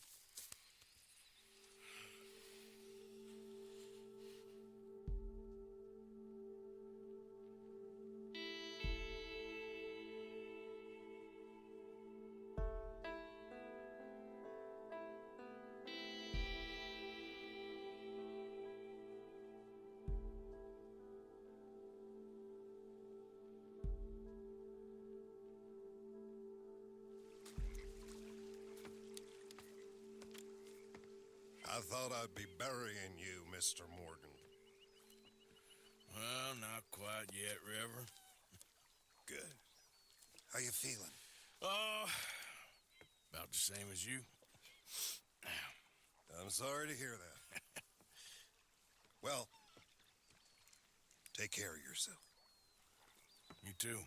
I thought I'd be burying you, Mr. Morgan. Well, not quite yet, Reverend. Good. How you feeling? About the same as you. I'm sorry to hear that. Well, take care of yourself. You too.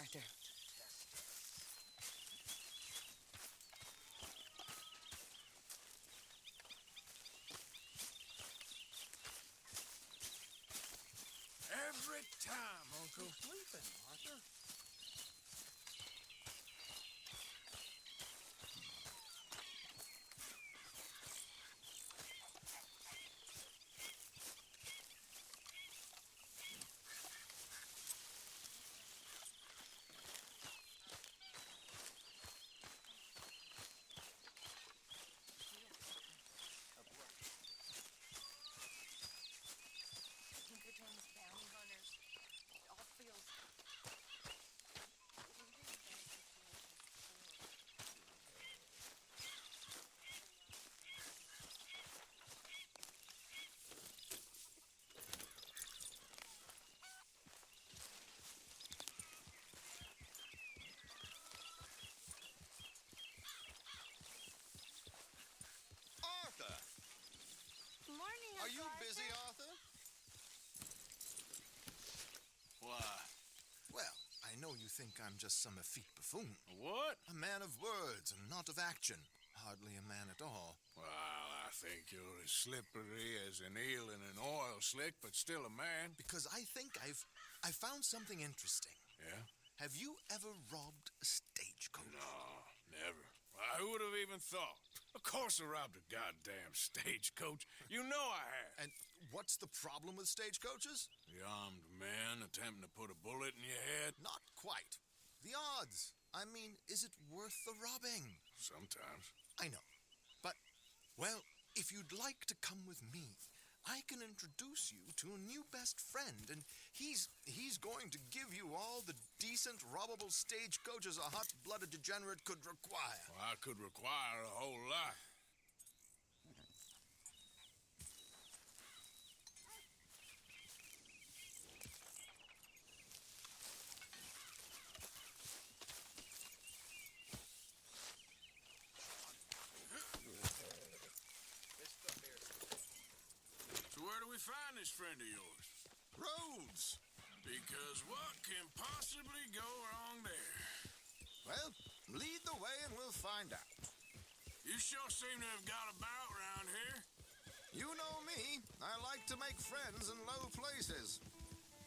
Arthur. Every time, Uncle. Sleeping, Arthur. Pinkerton's bounty hunters. It all feels... Arthur! Morning, Are you busy, Arthur? Why? Well, I know you think I'm just some effete buffoon. What? A man of words and not of action. Hardly a man at all. Well, I think you're as slippery as an eel in an oil slick, but still a man. Because I think I found something interesting. Yeah? Have you ever robbed a stagecoach? No, never. Who would have even thought? Of course I robbed a goddamn stagecoach. You know I have. And what's the problem with stagecoaches? The armed man attempting to put a bullet in your head? Not quite. The odds. I mean, is it worth the robbing? Sometimes. I know. But, well, if you'd like to come with me, I can introduce you to a new best friend, and he's going to give you all the decent, robbable stagecoaches a hot-blooded degenerate could require. Well, I could require a whole lot. So where do we find this friend of yours? Roads. Because what can possibly go wrong there? Well, lead the way and we'll find out. You sure seem to have got about around here. You know me. I like to make friends in low places.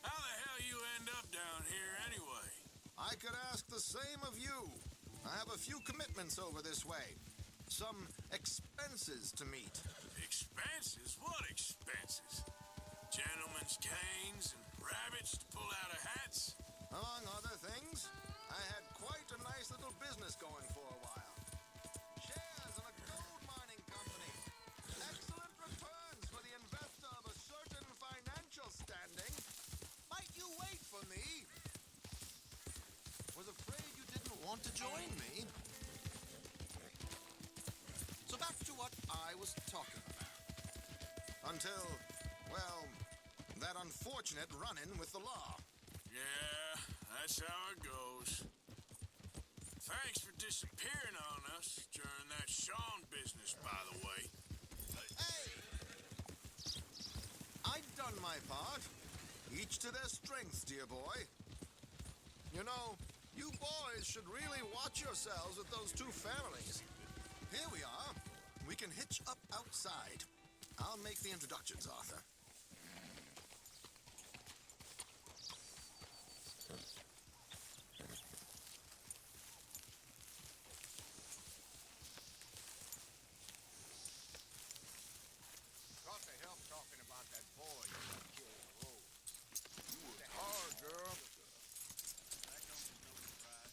How the hell you end up down here anyway? I could ask the same of you. I have a few commitments over this way. Some expenses to meet. Expenses? What expenses? Gentlemen's canes and rabbits to pull out of hats? Among other things, I had quite a nice little business going for a while. Shares in a gold mining company. Excellent returns for the investor of a certain financial standing. Might you wait for me? Was afraid you didn't want to join me. So back to what I was talking about. Until, well, that unfortunate run-in with the law. Yeah, that's how it goes. Thanks for disappearing on us during that Sean business, by the way. Hey! I've done my part. Each to their strengths, dear boy. You know, you boys should really watch yourselves with those two families. Here we are. We can hitch up outside. I'll make the introductions, Arthur. Got to help talking about that boy you killed on the road. You worked hard, girl. That comes as no surprise.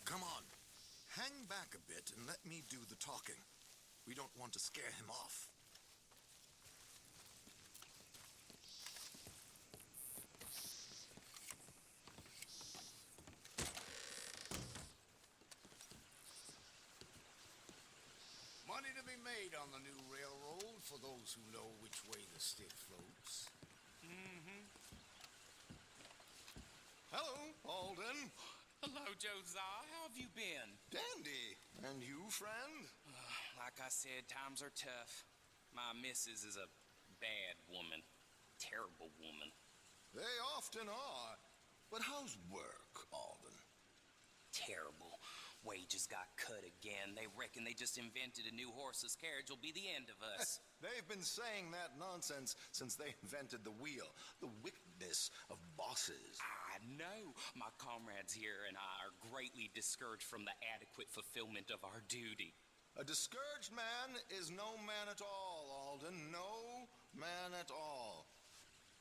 Come on. Hang back a bit and let me do the talking. We don't want to scare him off. Money to be made on the new railroad for those who know which way the stick floats. Mm-hmm. Hello, Alden. Hello, Josiah. How have you been? Dandy. And you, friend? Like I said, times are tough. My missus is a bad woman. Terrible woman. They often are. But how's work, Alden? Terrible. Wages got cut again. They reckon they just invented a new horseless carriage will be the end of us. They've been saying that nonsense since they invented the wheel. The wickedness of bosses. I know. My comrades here and I are greatly discouraged from the adequate fulfillment of our duty. A discouraged man is no man at all, Alden. No man at all.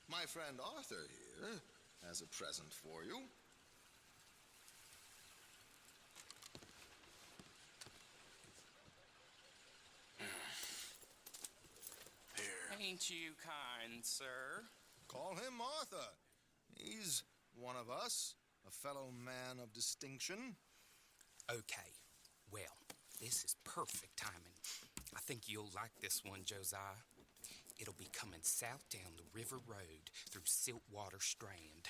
My friend Arthur here has a present for you. Ain't you kind, sir? Call him Arthur. He's one of us, a fellow man of distinction. Okay. Well, this is perfect timing. I think you'll like this one, Josiah. It'll be coming south down the river road through Siltwater Strand.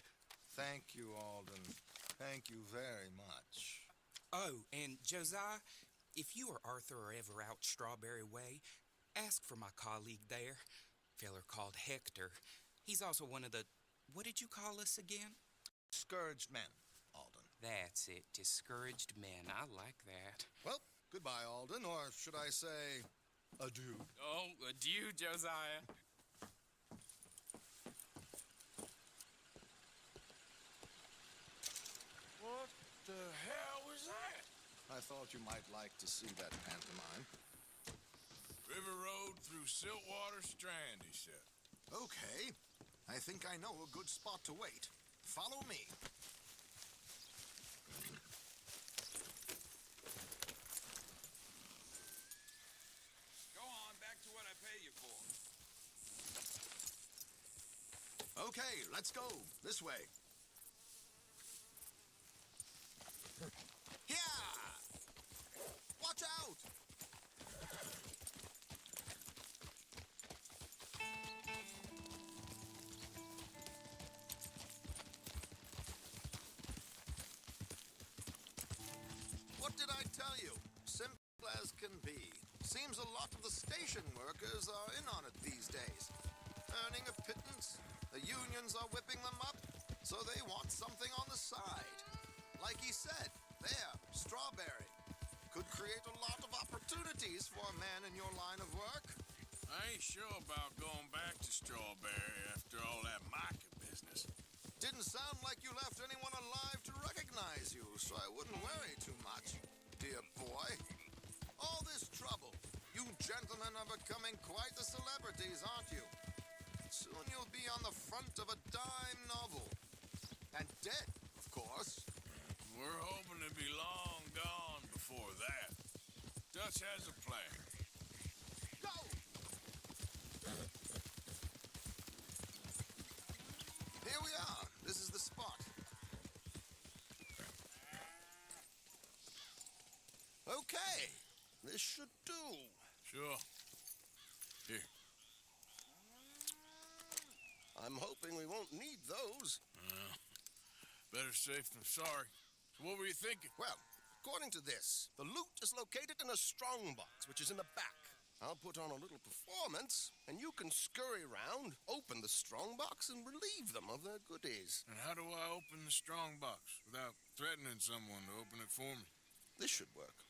Thank you, Alden. Thank you very much. Oh, and Josiah, if you or Arthur are ever out Strawberry Way, ask for my colleague there, feller called Hector. He's also one of the, what did you call us again? Discouraged men, Alden. That's it, discouraged men. I like that. Well, goodbye, Alden, or should I say adieu? Oh, adieu, Josiah. What the hell was that? I thought you might like to see that pantomime. River Road through Siltwater Strand, he said. Okay. I think I know a good spot to wait. Follow me. Go on, back to what I pay you for. Okay, let's go. This way. Yeah! Watch out! What did I tell you? Simple as can be. Seems a lot of the station workers are in on it these days. Earning a pittance. The unions are whipping them up, so they want something on the side. Like he said, there, Strawberry. Could create a lot of opportunities for a man in your line of work. I ain't sure about going back to Strawberry after all that Micah business. Didn't sound like you left anyone alive to recognize you, so I wouldn't worry too much, dear boy. All this trouble. You gentlemen are becoming quite the celebrities, aren't you? Soon you'll be on the front of a dime novel. And dead, of course. We're hoping to be long gone before that. Dutch has a plan. Go! Here we are. This is the spot. Okay. This should do. Sure. Here. I'm hoping we won't need those. Better safe than sorry. So what were you thinking? Well, according to this, the loot is located in a strongbox, which is in the back. I'll put on a little performance, and you can scurry around, open the strongbox, and relieve them of their goodies. And how do I open the strongbox without threatening someone to open it for me? This should work.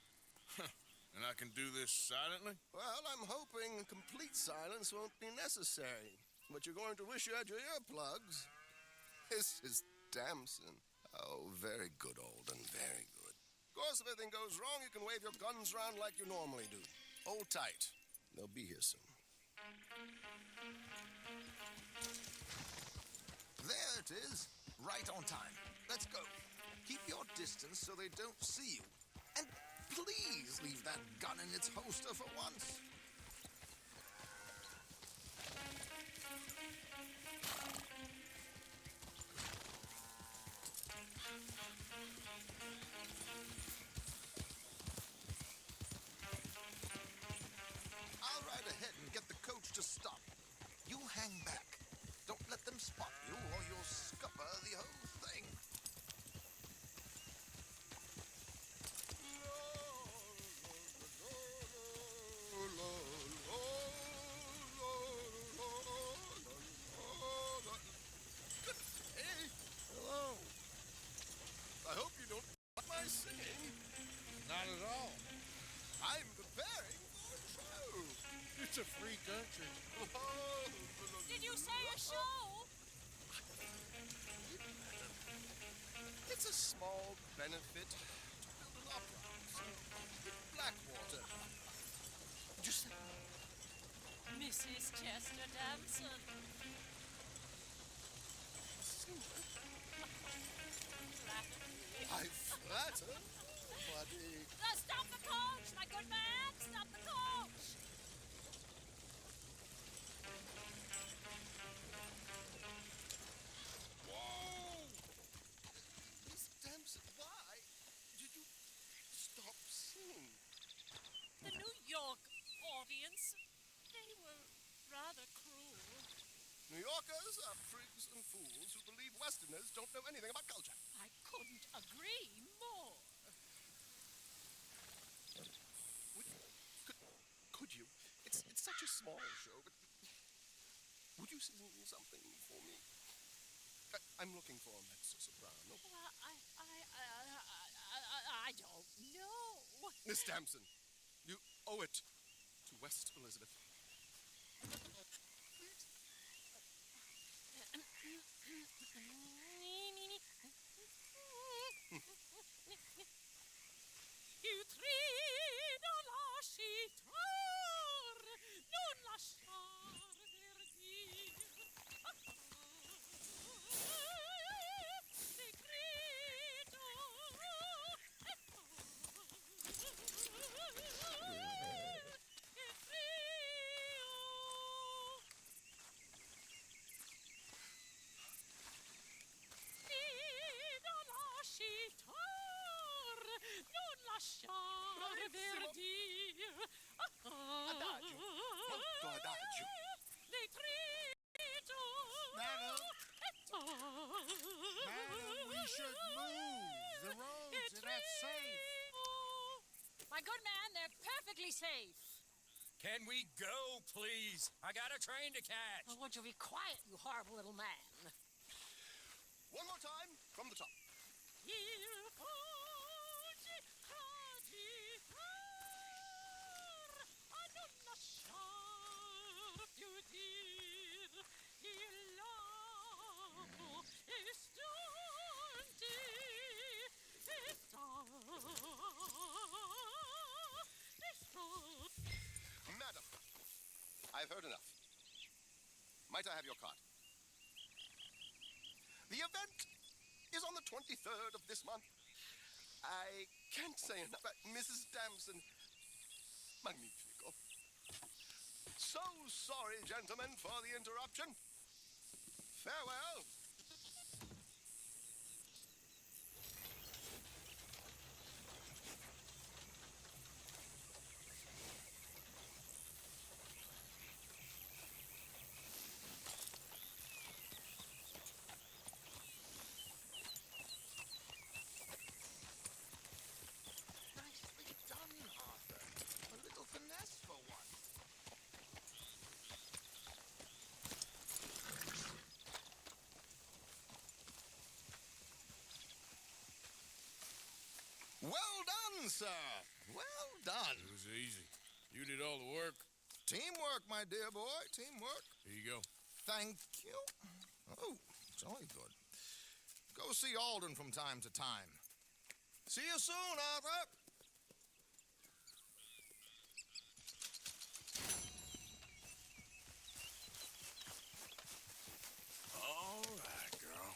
And I can do this silently? Well, I'm hoping complete silence won't be necessary. But you're going to wish you had your earplugs. This is Damson. Oh, very good, Alden, very good. Of course, if anything goes wrong, you can wave your guns around like you normally do. Hold tight. They'll be here soon. There it is. Right on time. Let's go. Keep your distance so they don't see you. And please leave that gun in its holster for once. I'll ride ahead and get the coach to stop. You hang back. Don't let them spot you or you'll scupper the whole thing. La, I'm preparing for a show. It's a free country. Oh, Did you say a show? It's a small benefit to build an opera house in Blackwater. Just Mrs. Chester Damson. I flatter, buddy. Stop the coach, my good man! Stop the coach! Whoa! Miss Damson, why did you stop singing? The New York audience, they were rather cruel. New Yorkers are prigs and fools who believe Westerners don't know anything about culture. I couldn't agree more. Could you? It's such a small show, but would you sing something for me? I'm looking for a mezzo-soprano. Well, I don't know. Miss Damson, you owe it to West Elizabeth. You three non lasciar, non lasciar perdir. Segreto. Non lasciar, non lasciar verdir. Adagio, molto adagio. Decreto. Madam, we should move. The roads are not safe. My good man, they're perfectly safe. Can we go, please? I got a train to catch. Oh, won't you be quiet, you horrible little man? One more time from the top. Madam, I've heard enough. Might I have your card? The event is on the 23rd of this month. I can't say enough. Mrs. Damson, magnifico. So sorry, gentlemen, for the interruption. Farewell. Nicely done, Arthur. A little finesse for one. Well done, sir. Well done. It was easy. You did all the work. Teamwork, my dear boy. Teamwork. Here you go. Thank you. Oh, jolly good. Go see Alden from time to time. See you soon, Arthur. All right, girl.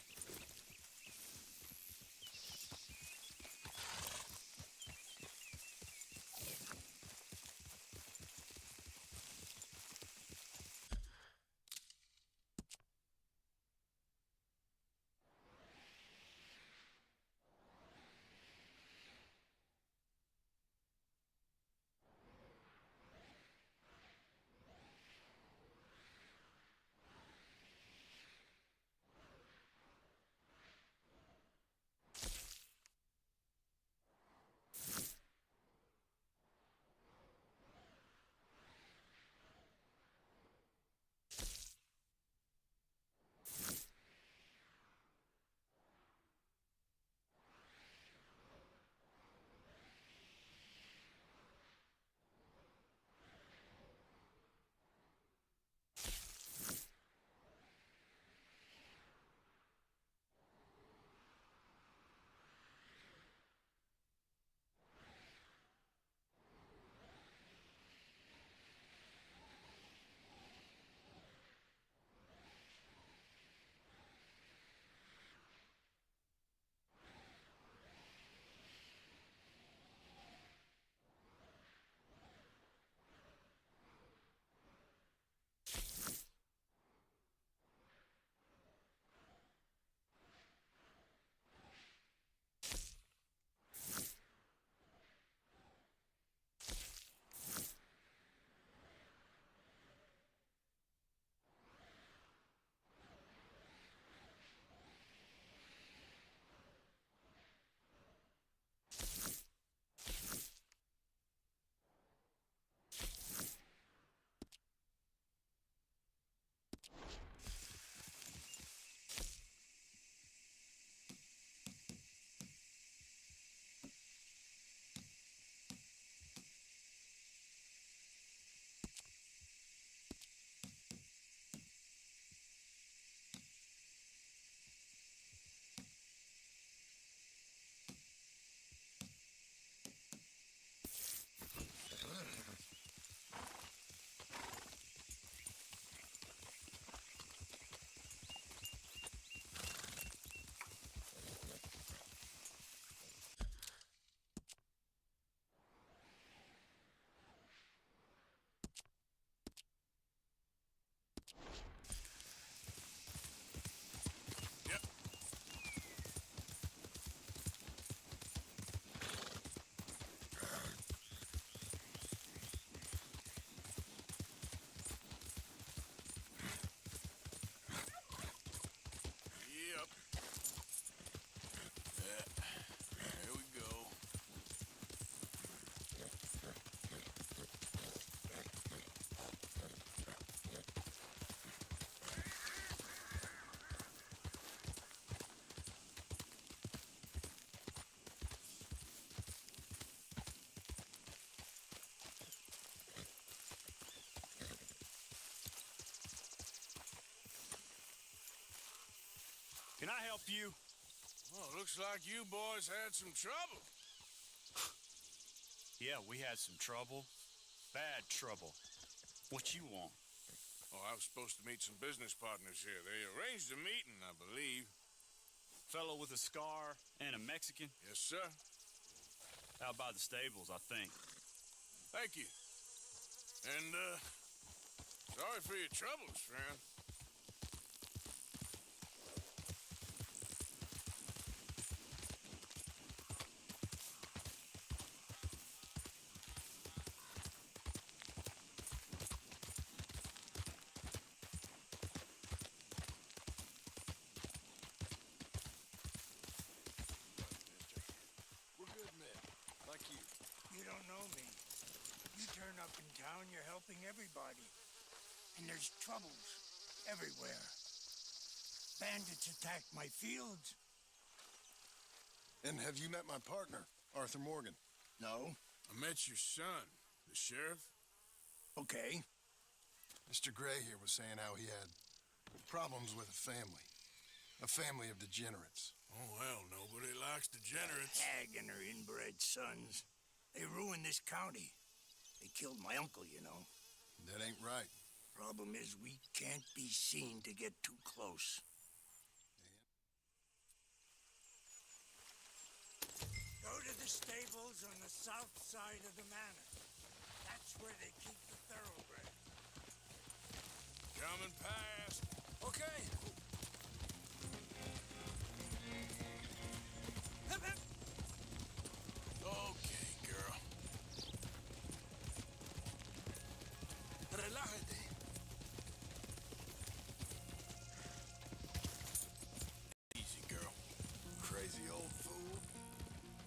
Can I help you? Oh, looks like you boys had some trouble. Yeah, we had some trouble. Bad trouble. What you want? Oh, I was supposed to meet some business partners here. They arranged a meeting, I believe. Fellow with a scar and a Mexican? Yes, sir. Out by the stables, I think. Thank you. And, sorry for your troubles, friend. We're good men, like you. You don't know me. You turn up in town, you're helping everybody. And there's troubles everywhere. Bandits attacked my fields. And have you met my partner, Arthur Morgan? No. I met your son, the sheriff. Okay. Mr. Gray here was saying how he had problems with a family of degenerates. Oh, well, nobody likes degenerates. Hag and her inbred sons. They ruined this county. They killed my uncle, you know. That ain't right. Problem is, we can't be seen to get too close. Go to the stables on the south side of the manor. That's where they keep the thoroughbred. Coming past. Okay. Okay, girl. Relájate. Easy, girl. Crazy old fool.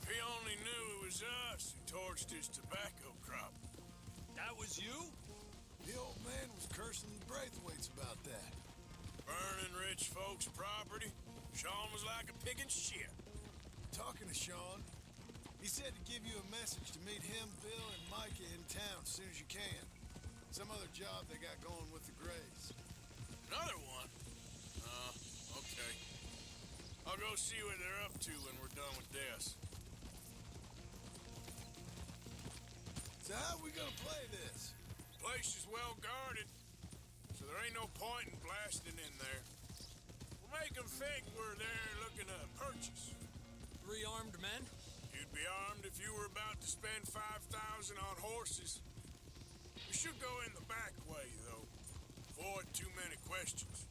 If he only knew it was us who torched his tobacco crop. That was you? The old man was cursing the Braithwaites about that. Burning rich folks' property. Sean was like a pig in shit. Talking to Sean, he said to give you a message to meet him, Bill, and Micah in town as soon as you can. Some other job they got going with the Grays. Another one? Okay. I'll go see what they're up to when we're done with this. So how we gonna play this? Place is well guarded, so there ain't no point in blasting in there. We'll make them think we're there looking to purchase. 3 armed men? You'd be armed if you were about to spend 5,000 on horses. We should go in the back way, though. Avoid too many questions.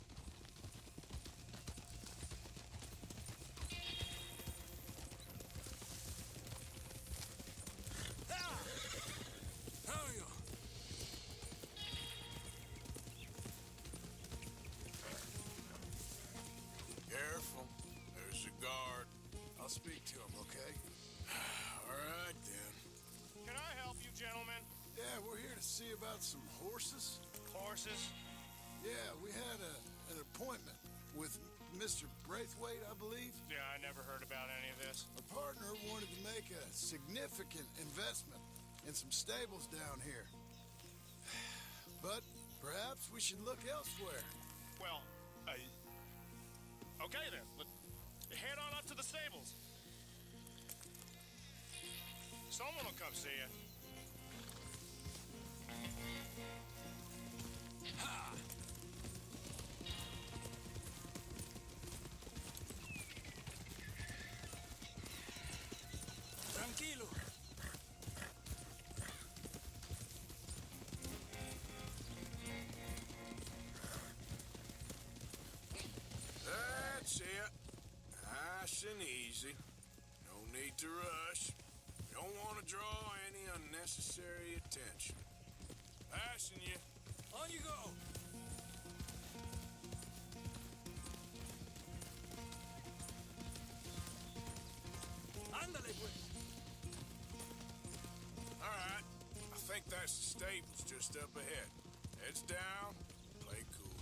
Hell yeah. Careful. There's a guard. I'll speak to him, okay? All right, then. Can I help you, gentlemen? Yeah, we're here to see about some horses. Horses? Yeah, we had an appointment with Mr. Braithwaite, I believe. Yeah, I never heard about any of this. Our partner wanted to make a significant investment in some stables down here. But perhaps we should look elsewhere. Well, okay then. Head on up to the stables. Someone will come see you. Ha! Tranquilo. That's it. Nice and easy. No need to rush. We don't want to draw any unnecessary attention. Passing you. On you go. Ándale, pues. All right. I think that's the stables just up ahead. Heads down, play cool.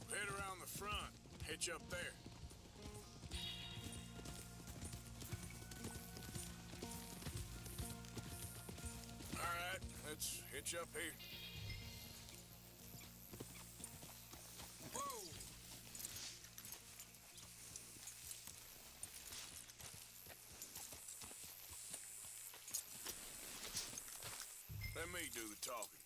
Head around the front, hitch up there. All right, let's hitch up here. Whoa! me do the talking.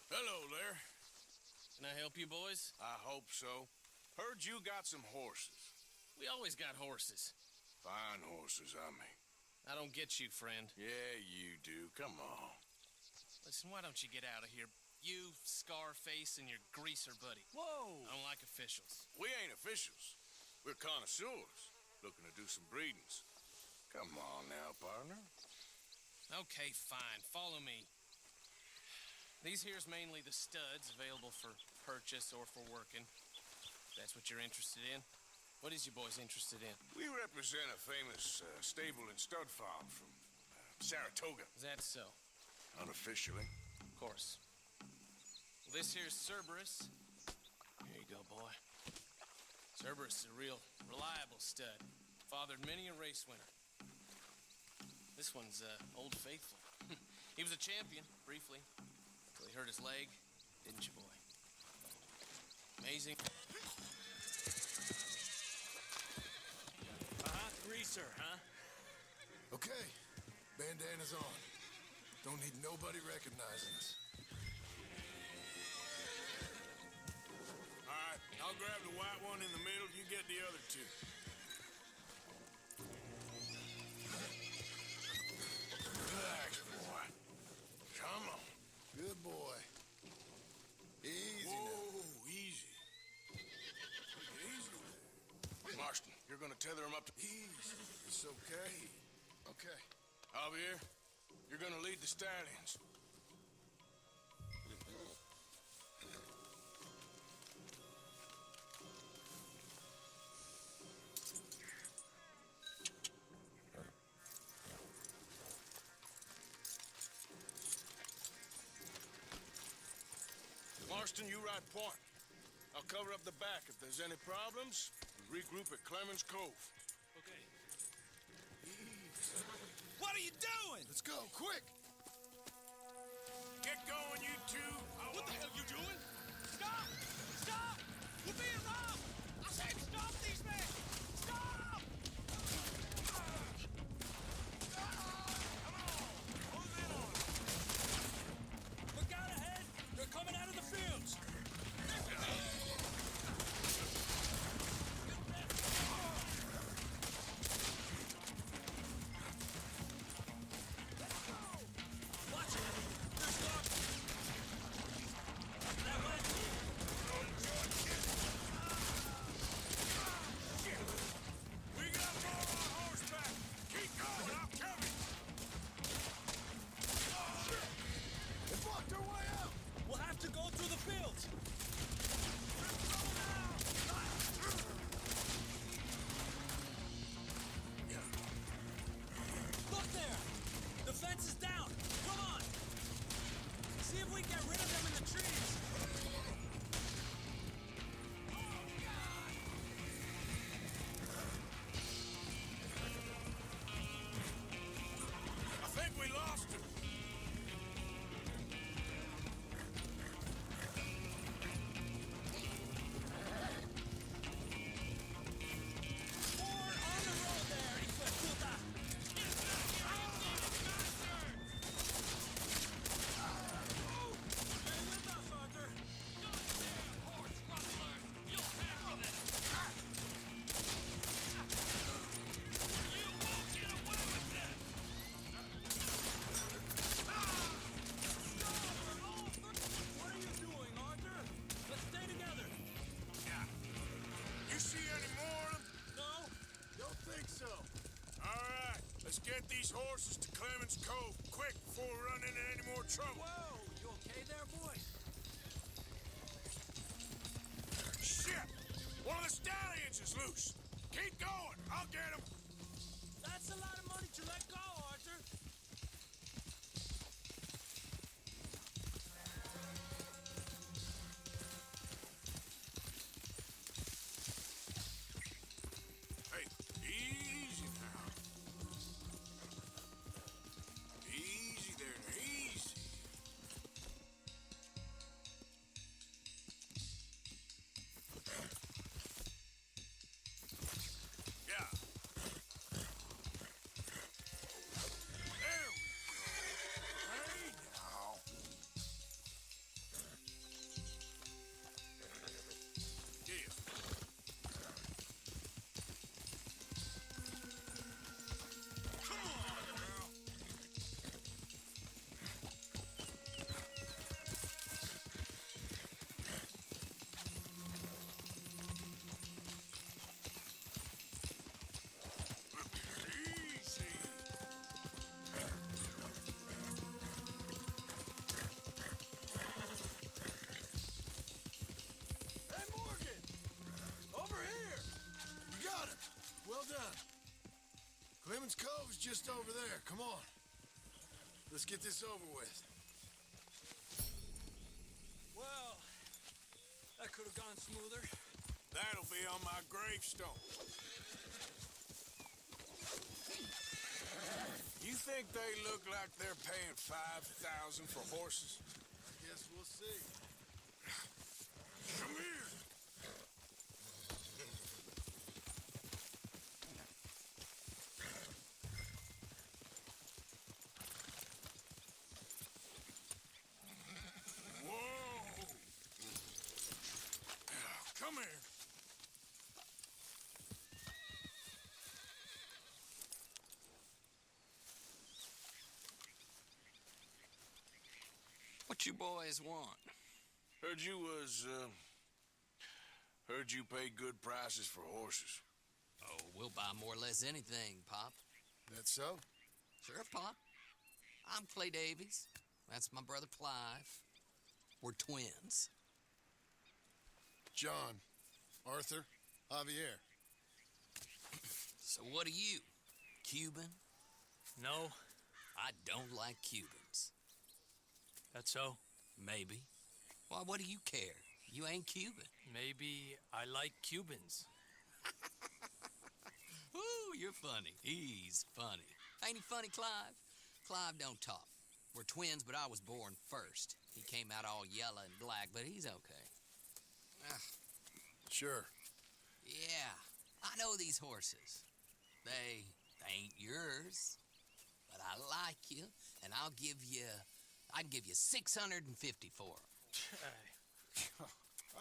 Hello there. Can I help you, boys? I hope so. Heard you got some horses. We always got horses. Fine horses, I mean. I don't get you, friend. Yeah, you do. Come on. Listen, why don't you get out of here? You, Scarface, and your greaser buddy. Whoa! I don't like officials. We ain't officials. We're connoisseurs, looking to do some breedings. Come on now, partner. Okay, fine. Follow me. These here's mainly the studs available for purchase or for working. That's what you're interested in. What is you boys interested in? We represent a famous stable and stud farm from Saratoga. Is that so? Unofficially. Of course. Well, this here's Cerberus. Here you go, boy. Cerberus is a real reliable stud. Fathered many a race winner. This one's Old Faithful. He was a champion, briefly. Until he hurt his leg, didn't you, boy? Amazing. Greaser, huh? Okay, bandana's on. Don't need nobody recognizing us. All right, I'll grab the white one in the middle. You get the other two. Relax, boy. Come on. Good boy. Easy Whoa, easy. Easy. Marston, you're gonna tether him up to... Easy. It's okay. Okay. Javier, you're gonna lead the stallions. Marston, you ride point. I'll cover up the back. If there's any problems, we regroup at Clemens Cove. Okay. What are you doing? Let's go, quick! Get going, you two. What the hell you doing? Stop! Stop! We're being robbed! I said stop these men! Stop! Look out ahead! They're coming out of the fields! Watch it! There's dogs! That way! We got more on horseback. Keep going, I'm coming. They blocked our way out! We'll have to go through the fields! Look there! The fence is down! Come on! See if we can get rid of them in the trees! I think we lost him. More on the road there, hijo de puta! Stay with us, Arthur! What are you doing, Arthur? Let's stay together! You see any more of them? No? Don't think so. All right, let's get these horses to Clemens Cove quick before we run into any more trouble. Whoa! You okay there, boy? Shit! One of the stallions is loose. Keep going. I'll get him. That's a lot of money to let go, Arthur. Hey, easy now. Easy there, easy. just over there. Come on. Let's get this over with. Well, that could have gone smoother. That'll be on my gravestone. You think they look like they're paying $5,000 for horses? I guess we'll see. Come here. Whoa! Come here. What you boys want? Heard you pay good prices for horses. Oh, we'll buy more or less anything, Pop. That so? Sure, Pop. I'm Clay Davies. That's my brother Clive. We're twins. John, Arthur, Javier. So what are you? Cuban? No, I don't like Cubans. that's so. Maybe. Why, what do you care? You ain't Cuban. Maybe I like Cubans. Ooh, you're funny. He's funny. Ain't he funny, Clive? Clive don't talk. We're twins, but I was born first. He came out all yellow and black, but he's okay. Sure. Yeah, I know these horses. They ain't yours, but I like you, and I'd give you 650 for them.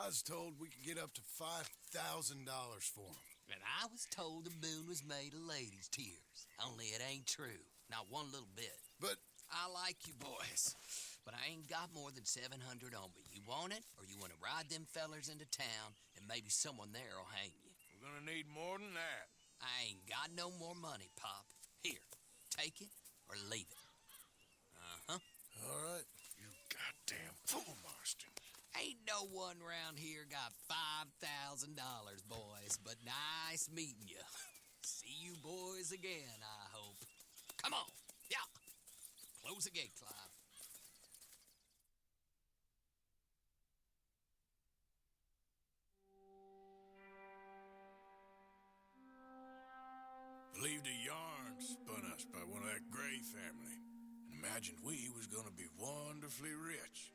I was told we could get up to $5,000 for them. And I was told the moon was made of ladies' tears. Only it ain't true. Not one little bit. But I like you boys, but I ain't got more than 700 on me. You want it, or you want to ride them fellers into town, and maybe someone there'll hang you? We're gonna need more than that. I ain't got no more money, Pop. Here, take it or leave it. Uh-huh. all right. You goddamn fool, Marston. Ain't no one round here got $5,000, boys, but nice meeting you. See you boys again, I hope. Come on, yeah. Close the gate, Clive. Believed a yarn spun us by one of that Gray family. And imagined we was gonna be wonderfully rich.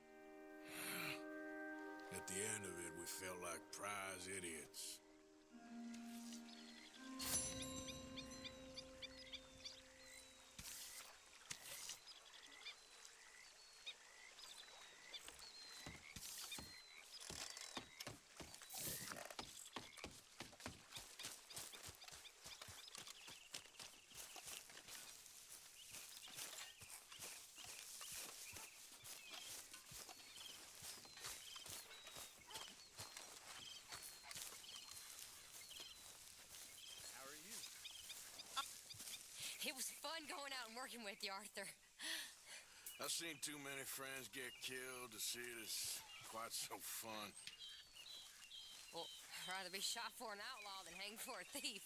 At the end of it, we felt like prize idiots. It was fun going out and working with you, Arthur. I've seen too many friends get killed to see it as quite so fun. Well, I'd rather be shot for an outlaw than hanged for a thief.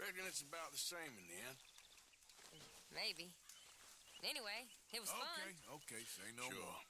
Reckon it's about the same in the end. Maybe. Anyway, it was fun. Okay, say no more.